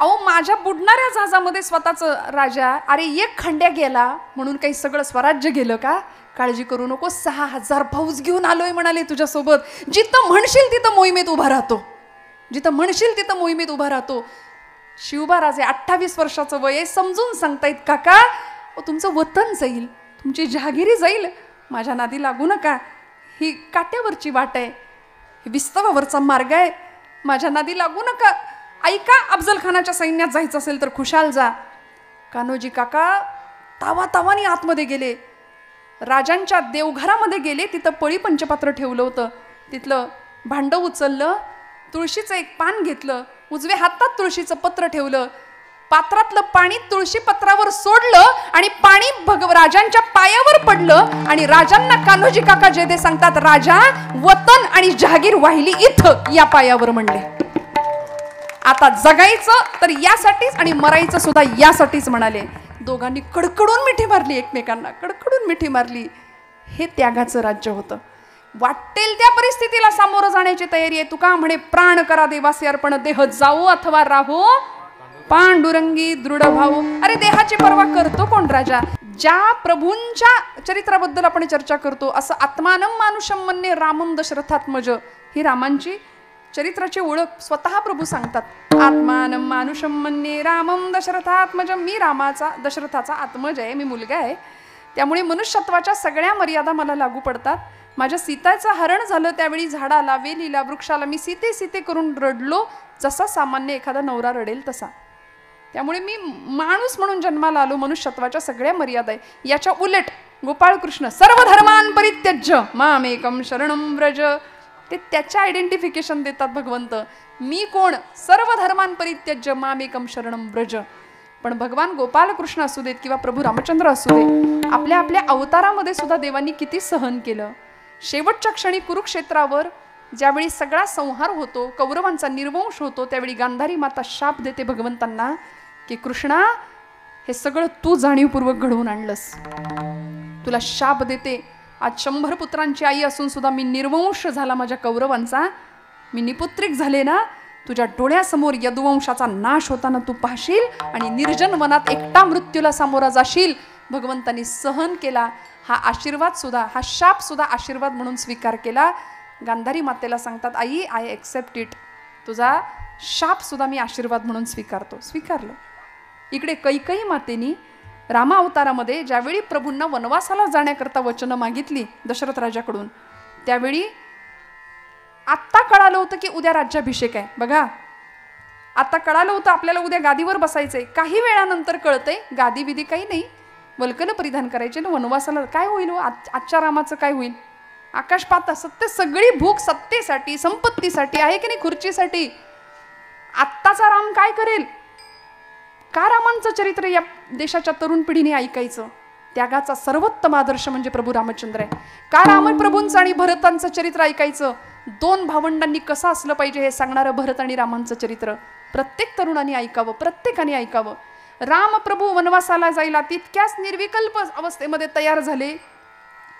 अहो माझ्या बुडणाऱ्या जहाजामध्ये स्वतःचं राजा, अरे एक खंड्या गेला म्हणून काही सगळं स्वराज्य गेलं का? काळजी करू नको, 6000 फौज घेऊन आलोय म्हणाले तुझ्यासोबत. जिथं म्हणशील तिथं मोहिमेत उभा राहतो, जिथं म्हणशील तिथं मोहिमेत उभा राहतो. शिवबा राजे 28 वर्षाचं वय आहे, समजून सांगतायत काका तुमचं वतन जाईल, तुमची जहागिरी जाईल, माझ्या नादी लागू नका. ही काट्यावरची वाट आहे, ही विस्तवावरचा मार्ग आहे, माझ्या नादी लागू नका. ऐका, अफजल खानाच्या सैन्यात जायचं असेल तर खुशाल जा. कान्होजी काका तावातावानी आतमध्ये गेले, राजांच्या देवघरामध्ये गेले. तिथं पळी पंचपात्र ठेवलं होतं, तिथलं भांडं उचललं, तुळशीचं एक पान घेतलं, उजव्या हातात तुळशीचं पत्र ठेवलं, पात्रातलं पाणी तुळशी पत्रावर सोडलं आणि पाणी राजांच्या पायावर पडलं. आणि राजांना कान्होजी काका जे ते सांगतात, राजा वतन आणि जहागीर वाहिली इथं या पायावर म्हणले. आता जगायचं तर यासाठीच आणि मरायचं सुद्धा यासाठीच म्हणाले. दोघांनी कडकडून मिठी मारली, एकमेकांना कडकडून मिठी मारली. हे त्यागाचं राज्य होतं. वाटेल त्या परिस्थितीला सामोरं जाण्याची तयारी आहे. तुका म्हणे प्राण करा देवासे अर्पण, देह जाऊ अथवा राहू पांडुरंगी दृढ भाऊ. अरे देहाची पर्वा करतो कोण राजा? ज्या प्रभूंच्या चरित्राबद्दल आपण चर्चा करतो, असं आत्मानं मानुषम म्हणणे रामम दशरथात्मज, ही रामांची चरित्राची ओळख स्वतः प्रभू सांगतात. आत्मानं मानुषम म्हणणे रामम दशरथात्मज, मी रामाचा दशरथाचा आत्मज आहे, मी मुलगा आहे, त्यामुळे मनुष्यत्वाच्या सगळ्या मर्यादा मला लागू पडतात. माझ्या सीताचं हरण झालं त्यावेळी झाडाला, वेलीला, वृक्षाला मी सीते सीते करून रडलो, जसा सामान्य एखादा नवरा रडेल तसा. त्यामुळे मी माणूस म्हणून जन्माला आलो, मनुष्यत्वाच्या सगळ्या मर्यादा आहे. याच्या उलट गोपाळकृष्ण सर्व धर्मान परित्यज्य मामेकम शरणम व्रज, ते त्याच्या आयडेंटिफिकेशन देतात भगवंत. मी कोण? सर्व धर्मान परित्यज्य मामेकम शरणम व्रज. पण भगवान गोपालकृष्ण असू देत किंवा प्रभू रामचंद्र असू दे, आपल्या आपल्या अवतारामध्ये सुद्धा देवांनी किती सहन केलं. शेवटच्या क्षणी कुरुक्षेत्रावर ज्यावेळी सगळा संहार होतो, कौरवांचा निर्वंश होतो, त्यावेळी गांधारी माता शाप देते भगवंतांना की कृष्णा हे सगळं तू जाणीवपूर्वक घडवून आणलंस, तुला शाप देते. आज 100 पुत्रांची आई असून सुद्धा मी निर्वंश झाला माझ्या कौरवांचा, मी निपुत्रिक झाले ना, तुझ्या डोळ्यासमोर यदुवंशाचा नाश होताना तू पाहशील आणि निर्जन वनात एकटा मृत्यूला सामोरा जाशील. भगवंतांनी सहन केला. हा आशीर्वाद सुद्धा, हा शाप सुद्धा आशीर्वाद म्हणून स्वीकार केला. गांधारी मातेला सांगतात, आई आय एक्सेप्ट इट, तुझा शाप सुद्धा मी आशीर्वाद म्हणून स्वीकारतो. स्वीकारलं. इकडे कैकेयी मातेनी रामा अवतारामध्ये ज्यावेळी प्रभूंना वनवासाला जाण्याकरता वचनं मागितली दशरथ राजाकडून, त्यावेळी आत्ता कळालं होतं की उद्या राज्याभिषेक आहे. बघा, आता कळालं होतं आपल्याला उद्या गादीवर बसायचंय. काही वेळानंतर कळतंय गादी विधी काही नाही, वल्कल परिधान करायचे ना, वनवासाला काय होईल, आजच्या रामाचं काय होईल? आकाश पाता सत्य, सगळी भूक सत्तेसाठी, संपत्तीसाठी आहे की नाही, खुर्चीसाठी. आत्ताचा राम काय करेल? का रामांचं चरित्र या देशाच्या तरुण पिढीने ऐकायचं? त्यागाचा सर्वोत्तम आदर्श म्हणजे प्रभू रामचंद्र आहे. का रामप्रभूंचं आणि भरतांचं चरित्र ऐकायचं? 2 भावंडांनी कसं असलं पाहिजे हे सांगणारं भरत आणि रामांचं चरित्र प्रत्येक तरुणाने ऐकावं, प्रत्येकाने ऐकावं. रामप्रभू वनवासाला जायला तितक्याच निर्विकल्प अवस्थेमध्ये तयार झाले.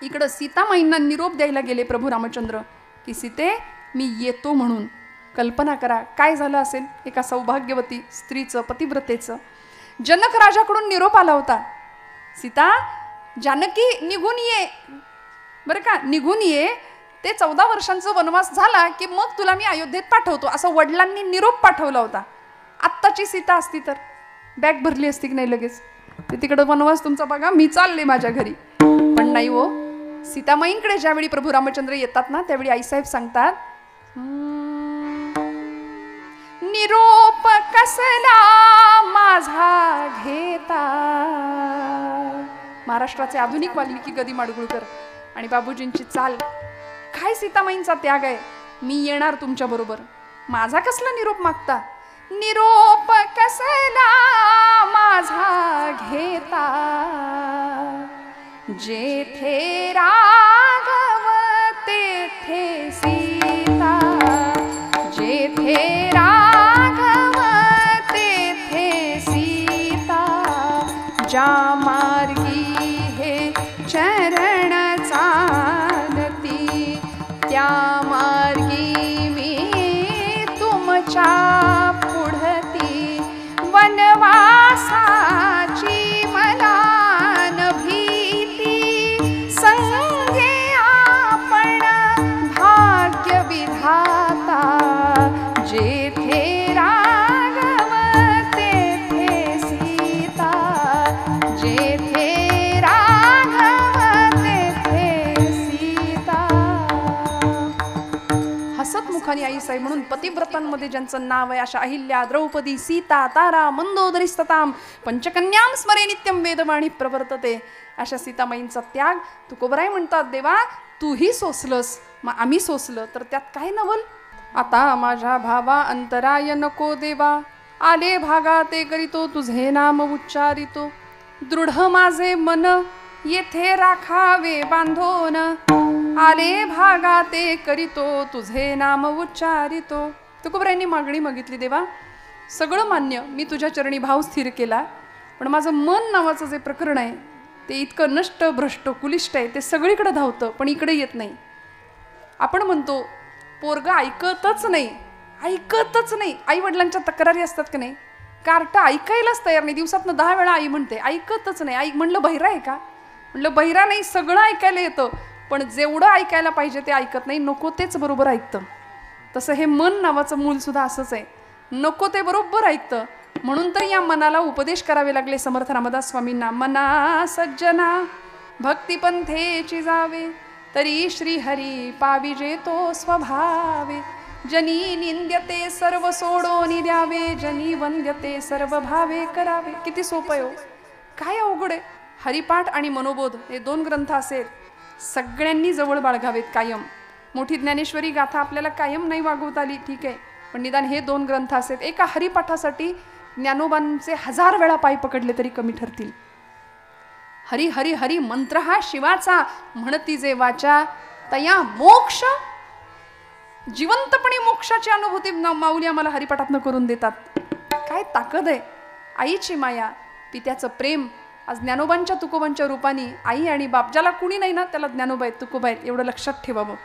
इकडं सीतामाईंना निरोप द्यायला गेले प्रभू रामचंद्र की सीते मी येतो म्हणून. कल्पना करा काय झालं असेल एका सौभाग्यवती स्त्रीचं, पतिव्रतेचं. जनक राजाकडून निरोप आला होता, सीता जानकी निघून ये, बरं का, निघून ये, ते 14 वर्षांचा वनवास झाला की मग तुला मी अयोध्येत पाठवतो, असं वडिलांनी निरोप पाठवला होता. आत्ताची सीता असती तर बॅग भरली असती की नाही लगेच, ते तिकडं वनवास तुमचा बघा, मी चालले माझ्या घरी. पण नाही हो, सीतामाईंकडे ज्यावेळी प्रभू रामचंद्र येतात ना, त्यावेळी आईसाहेब सांगतात, निरोप कसला माझा घेता. महाराष्ट्राचे आधुनिक वाल्मिकी गदी माडगुळकर आणि बाबूजींची चाल. काय सीतामाईंचा त्याग आहे, मी येणार तुमच्या बरोबर, माझा कसला निरोप मागता. निरोप कसला माझा घेता, जेथे राघव तेथे सीता, जेथे राघव संगे आपण भाग्य विधाता, जेथे राघव तेथे सीता, जेथे राघव तेथे सीता. हसत मुखाने आई साहेब म्हणून पतिव्रतांमध्ये ज्यांचं नाव आहे अशा अहिल्या, द्रौपदी, सीता, तारा, मंदोदरीस्तताम, पंचकन्यां स्मरे नित्यम वेदवाणी प्रवर्तते, अशा सीतामाईंचा त्याग तुकोबराय म्हणतात, देवा तूही सोसलंस, मग आम्ही सोसलं तर त्यात काय नवल. आता माझ्या भावा अंतराय नको देवा, आले भागा ते करीतो तुझे नाम उच्चारितो, दृढ माझे मन येथे राखावे बांधोन, आले भागा ते करीतो तुझे नाम उच्चारितो. तुकोबरायांनी मागणी मागितली, देवा सगळं मान्य, मी तुझ्या चरणी भाव स्थिर केला, पण माझं मन नावाचं जे प्रकरण आहे ते इतकं नष्ट भ्रष्ट कुलिष्ट आहे, ते सगळीकडे धावतं पण इकडे येत नाही. आपण म्हणतो पोरग ऐकतच नाही, ऐकतच नाही. आई वडिलांच्या तक्रारी असतात की नाही, कार्ट ऐकायलाच तयार नाही, दिवसातनं 10 वेळा आई म्हणते ऐकतच नाही. आई म्हणलं बहिरा आहे का, म्हणलं बहिरा नाही, सगळं ऐकायला येतं पण जेवढं ऐकायला पाहिजे ते ऐकत नाही, नको तेच बरोबर ऐकतं. तसं हे मन नावाचं मूल सुद्धा असंच आहे, नको ते बरोबर ऐकतं. म्हणून तर या मनाला उपदेश करावे लागले समर्थ रामदास स्वामींना, मना सज्जना भक्तिपंथेची जावे, तरी श्रीहरी पाविजे तो स्वभावे, जनी निंद्यते सर्व सोडोनी द्यावे, जनी वंद्यते सर्व भावे करावे. किती सोपं हो, काय अवघड आहे. हरिपाठ आणि मनोबोध हे 2 ग्रंथ असेल सगळ्यांनी जवळ बाळगावेत कायम. मोठी ज्ञानेश्वरी गाथा आपल्याला कायम नाही वागवता आली ठीक आहे, पण निदान हे 2 ग्रंथ असेल. एका हरिपाठासाठी ज्ञानोबांचे 1000 वेळा पाय पकडले तरी कमी ठरतील. हरी हरी हरी मंत्र हा शिवाचा, म्हणती जे वाचा तया मोक्ष. जिवंतपणे मोक्षाची अनुभूती माऊली आम्हाला हरिपाठातनं करून देतात. काय ताकद आहे, आईची माया, पित्याचं प्रेम. आज ज्ञानोबांच्या तुकोबांच्या रूपाने आई आणि बाप, ज्याला कुणी नाही ना त्याला ज्ञानोबा आहेत तुकोबा आहेत, एवढं लक्षात ठेवावं.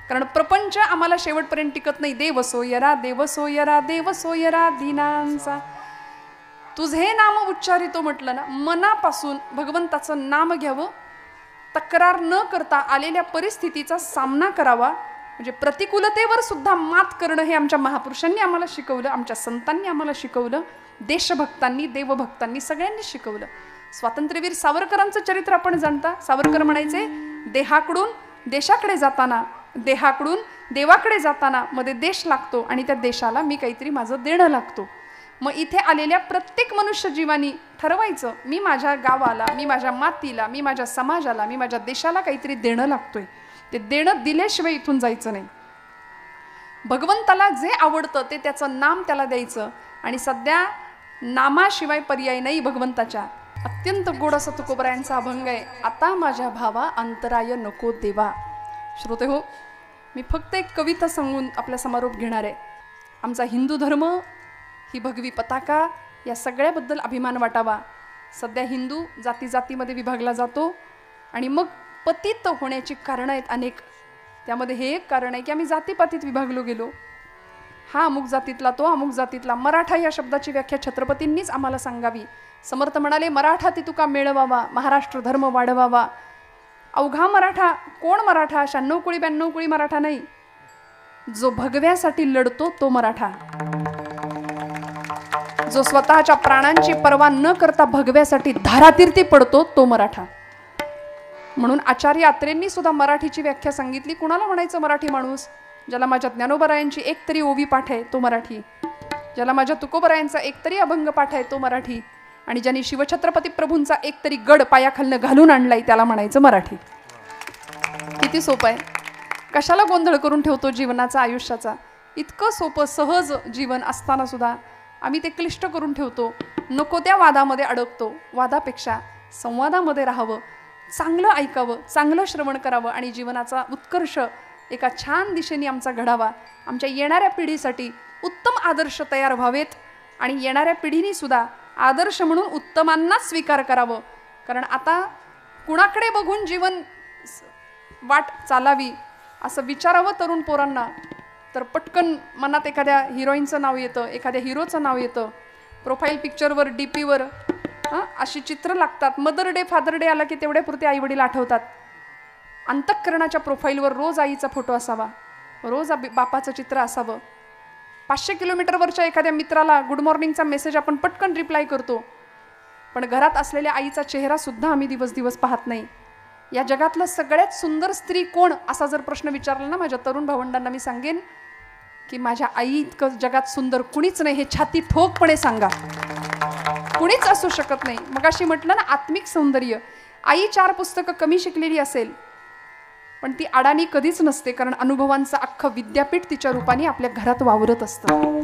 कारण प्रपंच आम्हाला शेवटपर्यंत टिकत नाही. देव सोयरा देव सोयरा देव सोयरा दीनांचा, तुझे नाम उच्चारितो म्हटलं ना, मनापासून भगवंताचं नाम घ्यावं, तक्रार न करता आलेल्या परिस्थितीचा सामना करावा. म्हणजे प्रतिकूलतेवर सुद्धा मात करणं हे आमच्या महापुरुषांनी आम्हाला शिकवलं, आमच्या संतांनी आम्हाला शिकवलं, देशभक्तांनी देवभक्तांनी सगळ्यांनी शिकवलं. स्वातंत्र्यवीर सावरकरांचं चरित्र आपण जाणता. सावरकर म्हणायचे, देहाकडून देशाकडे जाताना, देहाकडून देवाकडे जाताना मध्ये देश लागतो आणि त्या देशाला मी काहीतरी माझं देणं लागतो. मग इथे आलेल्या प्रत्येक मनुष्य जीवानी ठरवायचं, मी माझ्या गावाला, मी माझ्या मातीला, मी माझ्या समाजाला, मी माझ्या देशाला काहीतरी देणं लागतोय. ते देणं दिल्याशिवाय इथून जायचं नाही. भगवंताला जे आवडतं ते त्याचं नाम त्याला द्यायचं. आणि सध्या नामाशिवाय पर्याय नाही भगवंताच्या. अत्यंत गोड असा तुकोबरायांचा अभंग आहे, आता माझ्या भावा अंतराय नको देवा. श्रोते हो, मी फक्त एक कविता सांगून आपला समारोप घेणार आहे. आमचा हिंदू धर्म ही भगवी पताका, या सगळ्याबद्दल अभिमान वाटावा. सध्या हिंदू जाती जातीमध्ये विभागला जातो आणि मग पतित होण्याची कारणं आहेत अनेक. त्यामध्ये हे एक कारण आहे की आम्ही जातीपातीत विभागलो गेलो. हा अमुक जातीतला, तो अमुक जातीतला. मराठा या शब्दाची व्याख्या छत्रपतींनीच आम्हाला सांगावी. समर्थ म्हणाले, मराठा ती तुका मिळवावा, महाराष्ट्र धर्म वाढवावा. अवघा मराठा, कोण मराठा? 96 कुळी 92 कुळी मराठा नाही, जो भगव्यासाठी लढतो तो मराठा, जो स्वतःच्या प्राणांची पर्वा न करता भगव्यासाठी धारातीर्थी पडतो तो मराठा. म्हणून आचार्य अत्रेंनी सुद्धा मराठीची व्याख्या सांगितली. कुणाला म्हणायचं मराठी माणूस? ज्याला माझ्या ज्ञानोबरायांची एक तरी ओवी पाठ आहे तो मराठी, ज्याला माझ्या तुकोबरायांचा एक तरी अभंग पाठ आहे तो मराठी, आणि ज्यांनी शिवछत्रपती प्रभूंचा एक तरी गड पायाखालनं घालून आणलाय त्याला म्हणायचं मराठी. किती सोपं आहे. कशाला गोंधळ करून ठेवतो जीवनाचा, आयुष्याचा. इतकं सोपं सहज जीवन असताना सुद्धा आम्ही ते क्लिष्ट करून ठेवतो. नको त्या वादामध्ये अडकतो. वादापेक्षा संवादामध्ये राहावं, चांगलं ऐकावं, चांगलं श्रवण करावं आणि जीवनाचा उत्कर्ष एका छान दिशेने आमचा घडावा. आमच्या येणाऱ्या पिढीसाठी उत्तम आदर्श तयार व्हावेत आणि येणाऱ्या पिढीने सुद्धा आदर्श म्हणून उत्तमांनाच स्वीकार करावं. कारण आता कुणाकडे बघून जीवन वाट चालावी असं विचारावं तरुण पोरांना तर पटकन मनात एखाद्या हिरोईनचं नाव येतं, एखाद्या हिरोचं नाव येतं. प्रोफाईल पिक्चरवर, डीपीवर अशी चित्र लागतात. मदर डे फादर डे आला की तेवढ्यापुरते आई वडील आठवतात. अंतःकरणाच्या प्रोफाईलवर रोज आईचा फोटो असावा, रोज बापाचं चित्र असावं. 500 किलोमीटरवरच्या एखाद्या मित्राला गुड मॉर्निंगचा मेसेज आपण पटकन रिप्लाय करतो, पण घरात असलेल्या आईचा चेहरा सुद्धा आम्ही दिवस दिवस पाहत नाही. या जगातलं सगळ्यात सुंदर स्त्री कोण असा जर प्रश्न विचारला ना माझ्या तरुण भावंडांना, मी सांगेन की माझ्या आई इतकं जगात सुंदर कुणीच नाही, हे छाती ठोकपणे सांगा. कुणीच असू शकत नाही. मगाशी म्हटलं ना आत्मिक सौंदर्य. आई 4 पुस्तकं कमी शिकलेली असेल पण ती अडाणी कधीच नसते, कारण अनुभवांचं अख्खं विद्यापीठ तिच्या रूपाने आपल्या घरात वावरत असतं.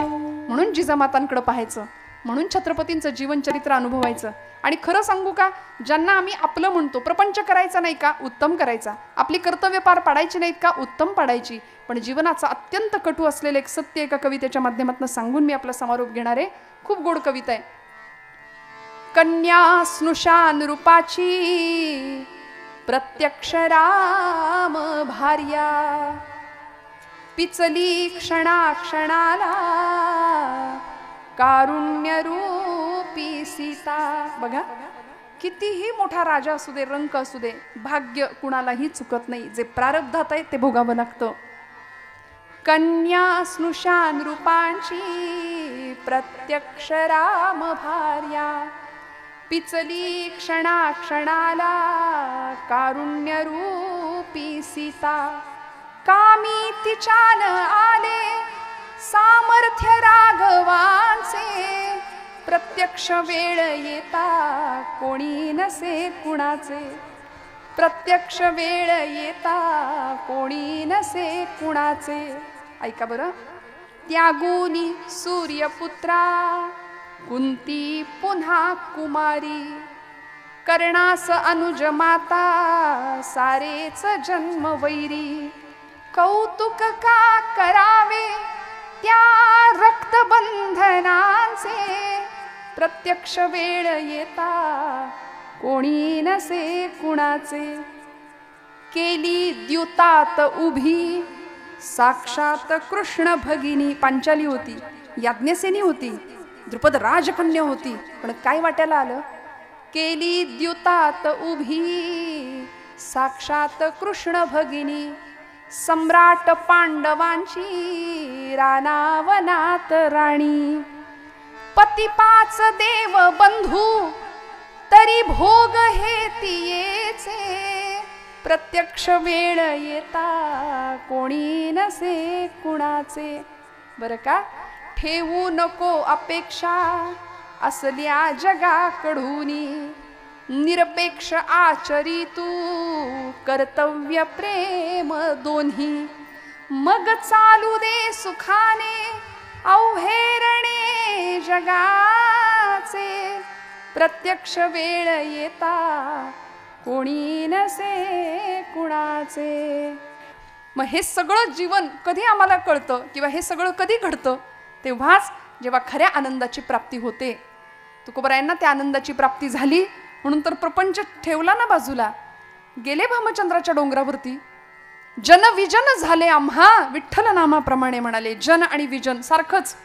म्हणून जिजामातांकडे पाहायचं, म्हणून छत्रपतींचं जीवनचरित्र अनुभवायचं. आणि खरं सांगू का, ज्यांना आम्ही आपलं म्हणतो, प्रपंच करायचा नाही का, उत्तम करायचा. आपली कर्तव्य पार पाडायची नाहीत का, उत्तम पाडायची. पण जीवनाचा अत्यंत कटू असलेलं एक सत्य एका कवितेच्या माध्यमातून सांगून मी आपला समारोप घेणार आहे. खूप गोड कविता आहे. कन्या स्नुषान रूपाची प्रत्यक्ष राम भार्या, पिचली क्षणाक्षणाला कारुण्य रूपी सीता. बघा, कितीही मोठा राजा असू दे, रंक असू दे, भाग्य कुणालाही चुकत नाही. जे प्रारब्धात आहे ते भोगावं लागतं. कन्या स्नुषान रूपांची प्रत्यक्ष राम भार्या, पिचली क्षणाक्षणाला कारुण्य रूपी सीता. कामी तिच्यान आले सामर्थ्य राघवांचे, प्रत्यक्ष वेळ येता कोणी नसे कुणाचे. प्रत्यक्ष वेळ येता कोणी नसे कुणाचे. ऐका बरं. त्यागुनी सूर्यपुत्रा कुंती पुन्हा कुमारी, कर्णास अनुज माता सारेच जन्म वैरी. कौतुक का करावे त्या रक्तबंधनांचे, प्रत्यक्ष वेळ येता कोणी नसे कुणाचे. केली द्युतात उभी साक्षात कृष्ण भगिनी. पांचाली होती, याज्ञसेनी होती, द्रुपद राजकन्या होती, पण काय वाट्याला आलं. केली द्युतात उभी साक्षात कृष्ण भगिनी, सम्राट पांडवांची रानावनात राणी. पती 5 देव बंधू तरी भोग हे तियेचे, प्रत्यक्ष वेळ येता कोणी नसे कुणाचे. बरं का. ठेवू नको अपेक्षा असल्या जगाकडूनी, निरपेक्ष आचरी तू कर्तव्य प्रेम दोन्ही. मग चालू दे सुखाने अवहेरणे जगाचे, प्रत्यक्ष वेळ येता कोणी नसे कुणाचे. मग हे सगळं जीवन कधी आम्हाला कळतं किंवा हे सगळं कधी घडतं, तेव्हाच जेव्हा खऱ्या आनंदाची प्राप्ती होते. तुकोबरायांना त्या आनंदाची प्राप्ती झाली म्हणून तर प्रपंच ठेवला ना बाजूला, गेले भामचंद्राच्या डोंगरावरती. जन विजन झाले आम्हा विठ्ठल नामाप्रमाणे म्हणाले. जन आणि विजन सारखंच.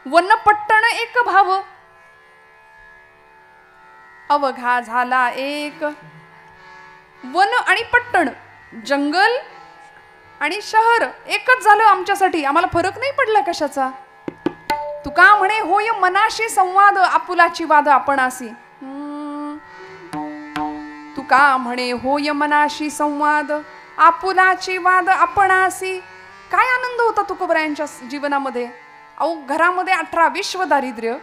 वन पट्टण एक भाव अवघा झाला एक. वन आणि पट्टण, जंगल आणि शहर एकच झालं आमच्यासाठी. आम्हाला फरक नाही पडला कशाचा. तुका म्हणे होय मनाशी संवाद आपुलाची वाद आपणासी. तुका म्हणे होय मनाशी संवाद आपुलाची वाद आपणासी. काय आनंद होता तुकोबरायांच्या जीवनामध्ये. अहो घरामध्ये 18 विश्व दारिद्र्य.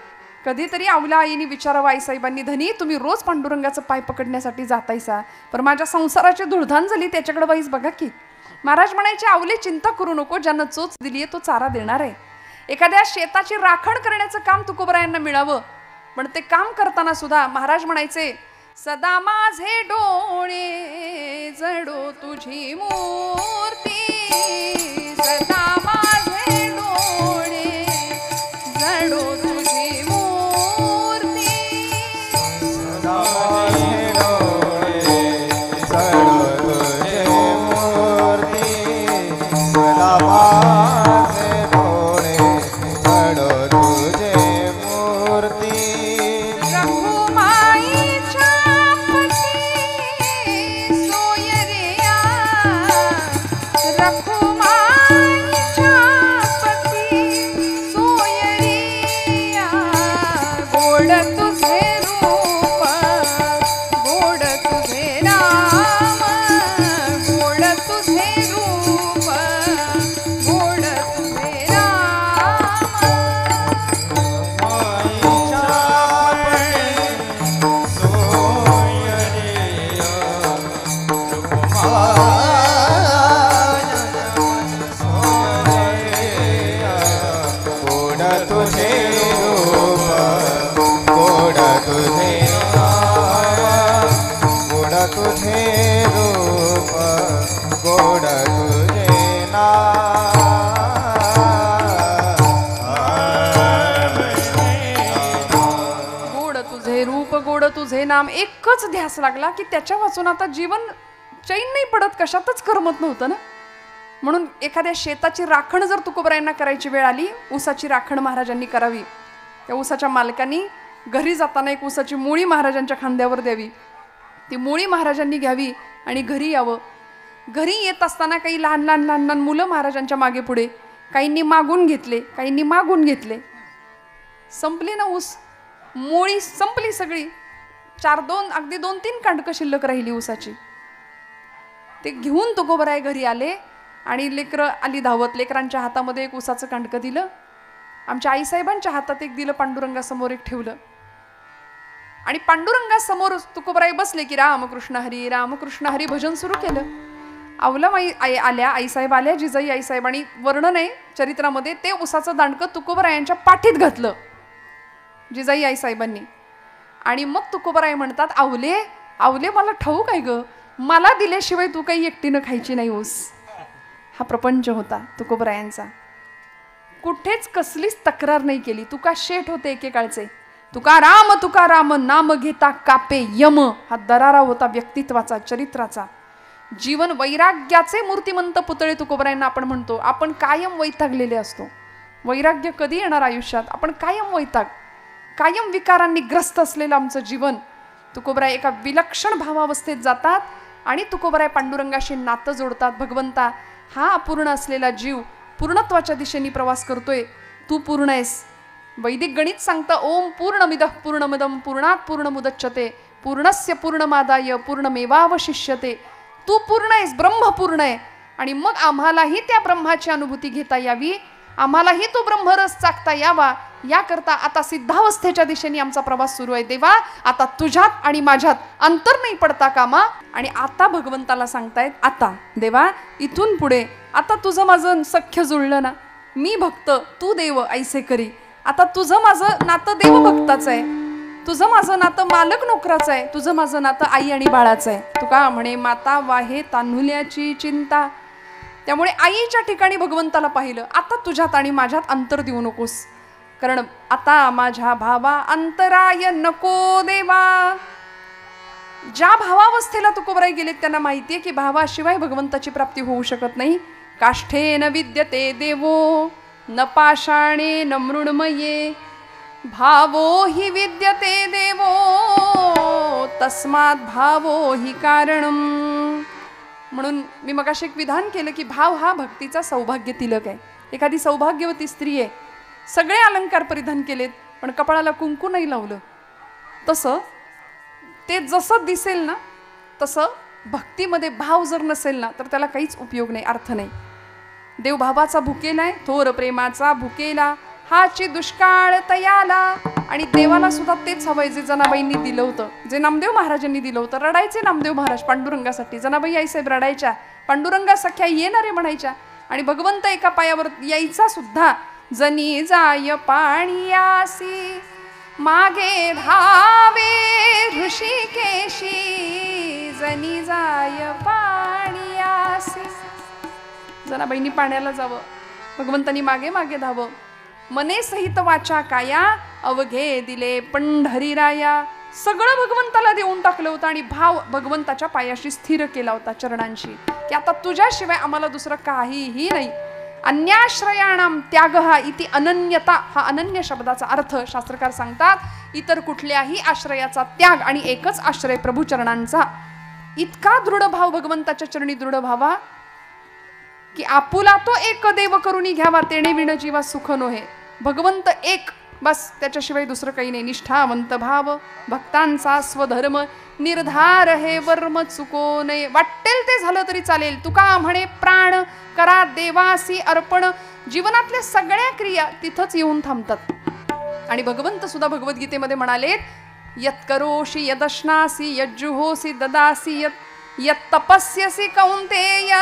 कधीतरी आवला आईने विचारावं, आईसाहेबांनी, धनी तुम्ही रोज पांडुरंगाचं पाय पकडण्यासाठी जातायसा, पण माझ्या संसाराची धुळधाण झाली, त्याच्याकडे वाईस बघा की. महाराज म्हणायचे, आवले चिंता करू नको, ज्यानं चोच दिलीये तो चारा देणार आहे. एखाद्या शेताची राखण करण्याचं काम तुकोबरायांना मिळावं, पण ते काम करताना सुद्धा महाराज म्हणायचे, सदा माझे डोळे जडो तुझी मूर्ती. सदा माझे डोळे जडो तुझी मूर्ती. सदा माझे डोळे जडो तुझी मूर्ती. सदा माझे डोळे जडो तुझी मूर्ती. रखुमाईच्या पती सोयरिया गोड तुझे रूप गोड तुझे राम गोड तुझे रूप गोड तुझे राम तुझे नाम एकच ध्यास लागला की त्याच्या वाचून आता जीवन चैन नाही पडत, कशातच करमत नव्हतं ना. म्हणून एखाद्या शेताची राखण जर तुकोबरायांना करायची वेळ आली, ऊसाची राखण महाराजांनी करावी. त्या ऊसाच्या मालकांनी घरी जाताना एक ऊसाची मुळी महाराजांच्या खांद्यावर द्यावी, ती मुळी महाराजांनी घ्यावी आणि घरी यावं. घरी येत असताना काही लहान लहान लहान लहान मुलं महाराजांच्या मागे पुढे, काहींनी मागून घेतले काहींनी मागून घेतले. संपली ना ऊस, मुळी संपली सगळी, अगदी 2-3 कांडकं शिल्लक राहिली ऊसाची. ते घेऊन तुकोबराय घरी आले आणि लेकरं आली धावत. लेकरांच्या हातामध्ये एक ऊसाचं कांडकं दिलं, आमच्या आईसाहेबांच्या हातात एक दिलं, पांडुरंगासमोर एक ठेवलं आणि पांडुरंगासमोर तुकोबराय बसले की रामकृष्ण हरी भजन सुरू केलं. अवलम आल्या, आईसाहेब आल्या, जिजाई आईसाहेब, आणि वर्णन आहे चरित्रामध्ये, ते ऊसाचं दांडकं तुकोबरायांच्या पाठीत घातलं जिजाई आईसाहेबांनी. आणि मग तुकोबराय म्हणतात, आवले आवले मला ठाऊक आहे ग, मला दिल्याशिवाय तू काही एकटीनं खायची नाही ऊस. हा प्रपंच होता तुकोबरायांचा. कुठेच कसलीच तक्रार नाही केली. तुका शेठ होते एकेकाळचे, तुका राम नाम घेता कापे यम. हा दरारा होता व्यक्तित्वाचा, चरित्राचा. जीवन वैराग्याचे मूर्तिमंत पुतळे तुकोबरायांना आपण म्हणतो. आपण कायम वैतागलेले असतो. वैराग्य कधी येणार आयुष्यात? आपण कायम वैताग, कायम विकारांनी ग्रस्त असलेलं आमचं जीवन. तुकोबराय एका विलक्षण भावावस्थेत जातात आणि तुकोबराय पांडुरंगाशी नातं जोडतात. भगवंता, हा अपूर्ण असलेला जीव पूर्णत्वाच्या दिशेने प्रवास करतोय, तू पूर्ण आहेस. वैदिक गणित सांगतं, ओम पूर्णमिदः पूर्णमिदं पूर्णात् पूर्णमुदच्यते पूर्णस्य पूर्णमादाय पूर्णमेवावशिष्यते. तू पूर्ण आहेस, ब्रह्म पूर्ण आहे. आणि मग आम्हालाही त्या ब्रह्माची अनुभूती घेता यावी, आम्हालाही तो ब्रह्मरस चाकता यावा, याकरता आता सिद्धावस्थेच्या दिशेने आमचा प्रवास सुरू आहे. देवा, आता तुझ्यात आणि माझ्यात अंतर नाही पडता कामा. आणि आता भगवंताला सांगतायत, आता देवा इथून पुढे आता तुझं माझं सख्य जुळलं ना, मी भक्त तू देव ऐसे करी. आता तुझं माझं नातं देवभक्ताचं आहे, तुझं माझं नातं मालक नोकराचं आहे, तुझं माझं नातं आई आणि बाळाचं आहे. तुका म्हणे माता वाहे तान्हुल्याची चिंता. त्यामुळे आईच्या ठिकाणी भगवंताला पाहिलं, आता तुझ्यात आणि माझ्यात अंतर देऊ नकोस, कारण आता माझ्या भावा अंतराय नको देवा. ज्या भावावस्थेला तुकोबराय गेलेत त्यांना माहितीये की भावाशिवाय भगवंताची प्राप्ती होऊ शकत नाही. काष्ठेन विद्यते देवो न पाषाणे न मृण्मये भावो हि विद्यते देवो तस्मात् भावो हि कारणम. म्हणून मी मगाशी एक विधान केलं की भाव हा भक्तीचा सौभाग्य तिलक आहे. एखादी सौभाग्यवती स्त्री आहे, सगळे अलंकार परिधान केलेत पण कपाळाला कुंकू नाही लावलं, तसं ते जसं दिसेल ना तसं भक्तीमध्ये भाव जर नसेल ना तर त्याला काहीच उपयोग नाही, अर्थ नाही. देव भावाचा भुकेला आहे, थोर प्रेमाचा भुकेला हाची दुष्काळ तयाला. आणि देवाला सुद्धा तेच हवंय जे जनाबाईंनी दिलं होतं, जे नामदेव महाराजांनी दिलं होतं. रडायचे नामदेव महाराज पांडुरंगासाठी, जनाबाई आईसाहेब रडायच्या, पांडुरंगा सख्या येणारे म्हणायच्या. आणि भगवंत एका पायावर यायचा सुद्धा. जनी जाय पाणीयासी मागे धावे ऋषिकेशी, जनी जाय पाणीयासी. जनाबाईंनी पाण्याला जावं, भगवंतांनी मागे मागे धावं. मने सहित वाचा काया अवघे दिले पंढरीराया. सगळं भगवंताला देऊन टाकलं होतं आणि भाव भगवंताच्या पायाशी स्थिर केला होता, चरणांशी, की आता तुझ्याशिवाय आम्हाला दुसरं काहीही नाही. अन्याश्रयाणाम त्याग हा इति अनन्यता. हा अनन्य शब्दाचा अर्थ शास्त्रकार सांगतात, इतर कुठल्याही आश्रयाचा त्याग आणि एकच आश्रय प्रभुचरणांचा. इतका दृढ भाव भगवंताच्या चरणी दृढ व्हावा की आपुला तो एक देव करुणी घ्यावा तेणे विण जीवा सुख नोहे. भगवंत एक, बस, त्याच्याशिवाय दुसरं काही नाही. निष्ठावंत भाव भक्तांचा स्वधर्म निर्धार हे वर्म चुको नये. वाटेल ते झालं तरी चालेल. तुका म्हणे प्राण करा देवासी अर्पण. जीवनातल्या सगळ्या क्रिया तिथंच येऊन थांबतात. आणि भगवंत सुद्धा भगवद्गीतेमध्ये म्हणाले, यत्करोषि यदश्नासी यज्जुहोसी ददासी यत् तपस्यसी कौंतेय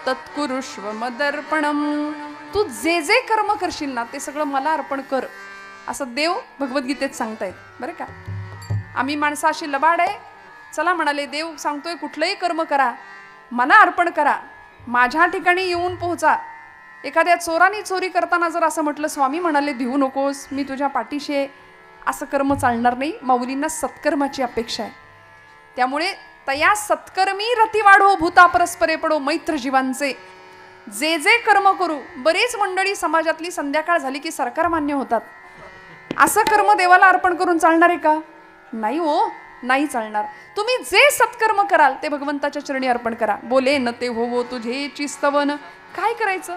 तत्कुरुष्व मदर्पणम. तू जे जे कर्म करशील ना ते सगळं मला अर्पण कर, असं देव भगवद्गीतेत सांगतायत बरं का. आम्ही माणसं अशी लबाड आहे. चला म्हणाले, देव सांगतोय कुठलंही कर्म करा, मला अर्पण करा, माझ्या ठिकाणी येऊन पोहोचा. एखाद्या चोराने चोरी करताना जर असं म्हटलं, स्वामी म्हणाले भिवू नकोस, मी तुझ्या पाठीशी आहे, असं कर्म चालणार नाही. माऊलींना सत्कर्माची अपेक्षा आहे. त्यामुळे तया सत्कर्मी रती वाढो भूता परस्परे पडो मैत्र जीवांचे. जे जे कर्म करू. बरीच मंडळी समाजातली संध्याकाळ झाली की सरकार मान्य होतात. असं कर्म देवाला अर्पण करून चालणार आहे का? नाही हो, नाही चालणार. तुम्ही जे सत्कर्म कराल ते भगवंताच्या चरणी अर्पण करा. बोले न ते होवो तुझे चिस्तवन. काय करायचं?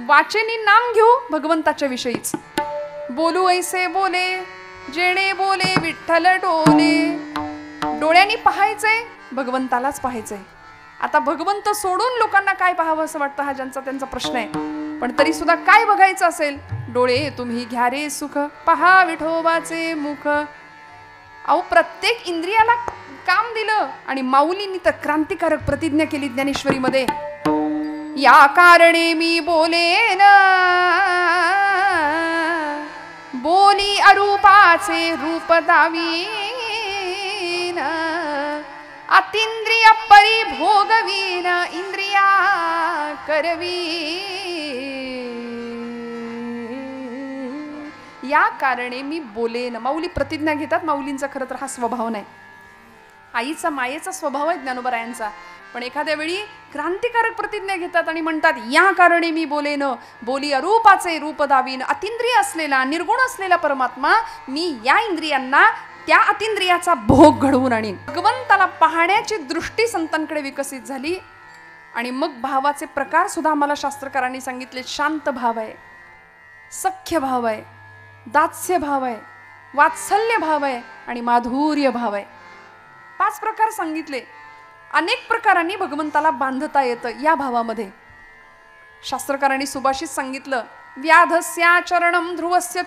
वाचेनी नाम घेऊ भगवंताच्या विषयीच. बोलू ऐसे बोले जेणे बोले विठ्ठल डोले. डोळ्यांनी पाहायचंय, भगवंतालाच पाहायचंय. आता भगवंत सोडून लोकांना काय पाहावं असं वाटतं, हा ज्यांचा त्यांचा प्रश्न आहे. पण तरी सुद्धा काय बघायचं असेल, डोळे तुम्ही घ्या रे सुख पहा विठोबाचे मुख. अहो, प्रत्येक इंद्रियाला काम दिलं. आणि माऊलींनी तर क्रांतिकारक प्रतिज्ञा केली ज्ञानेश्वरीमध्ये, या कारणे मी बोलेन बोली अरूपाचे रूप दावीन. अतिंद्रिय परिभोगवीन इंद्रिया करवी. या कारणे मी बोलेन. माऊली प्रतिज्ञा घेतात. माऊलींचा खरं तर हा स्वभाव नाही. आईचा मायेचा स्वभाव आहे ज्ञानोबरायांचा. पण एखाद्या वेळी क्रांतिकारक प्रतिज्ञा घेतात आणि म्हणतात, या कारणे मी बोलेन बोली अरूपाचे रूप दावीन. अतिंद्रिय असलेला निर्गुण असलेला परमात्मा मी या इंद्रियांना त्या अतिंद्रियाचा भोग घडवून आणीन. भगवंताला पाहण्याची दृष्टी संतांकडे विकसित झाली. आणि मग भावाचे प्रकार सुद्धा आम्हाला शास्त्रकारांनी सांगितले. शांत भाव आहे, सख्य भाव आहे, दास्य भाव आहे, वात्सल्य भाव आहे आणि माधुर्य भाव आहे. 5 प्रकार सांगितले. अनेक प्रकारांनी भगवंताला बांधता येतं या भावामध्ये. शास्त्रकारांनी सुभाषित सांगितलं, व्याधस्या चरणम ध्रुवस्य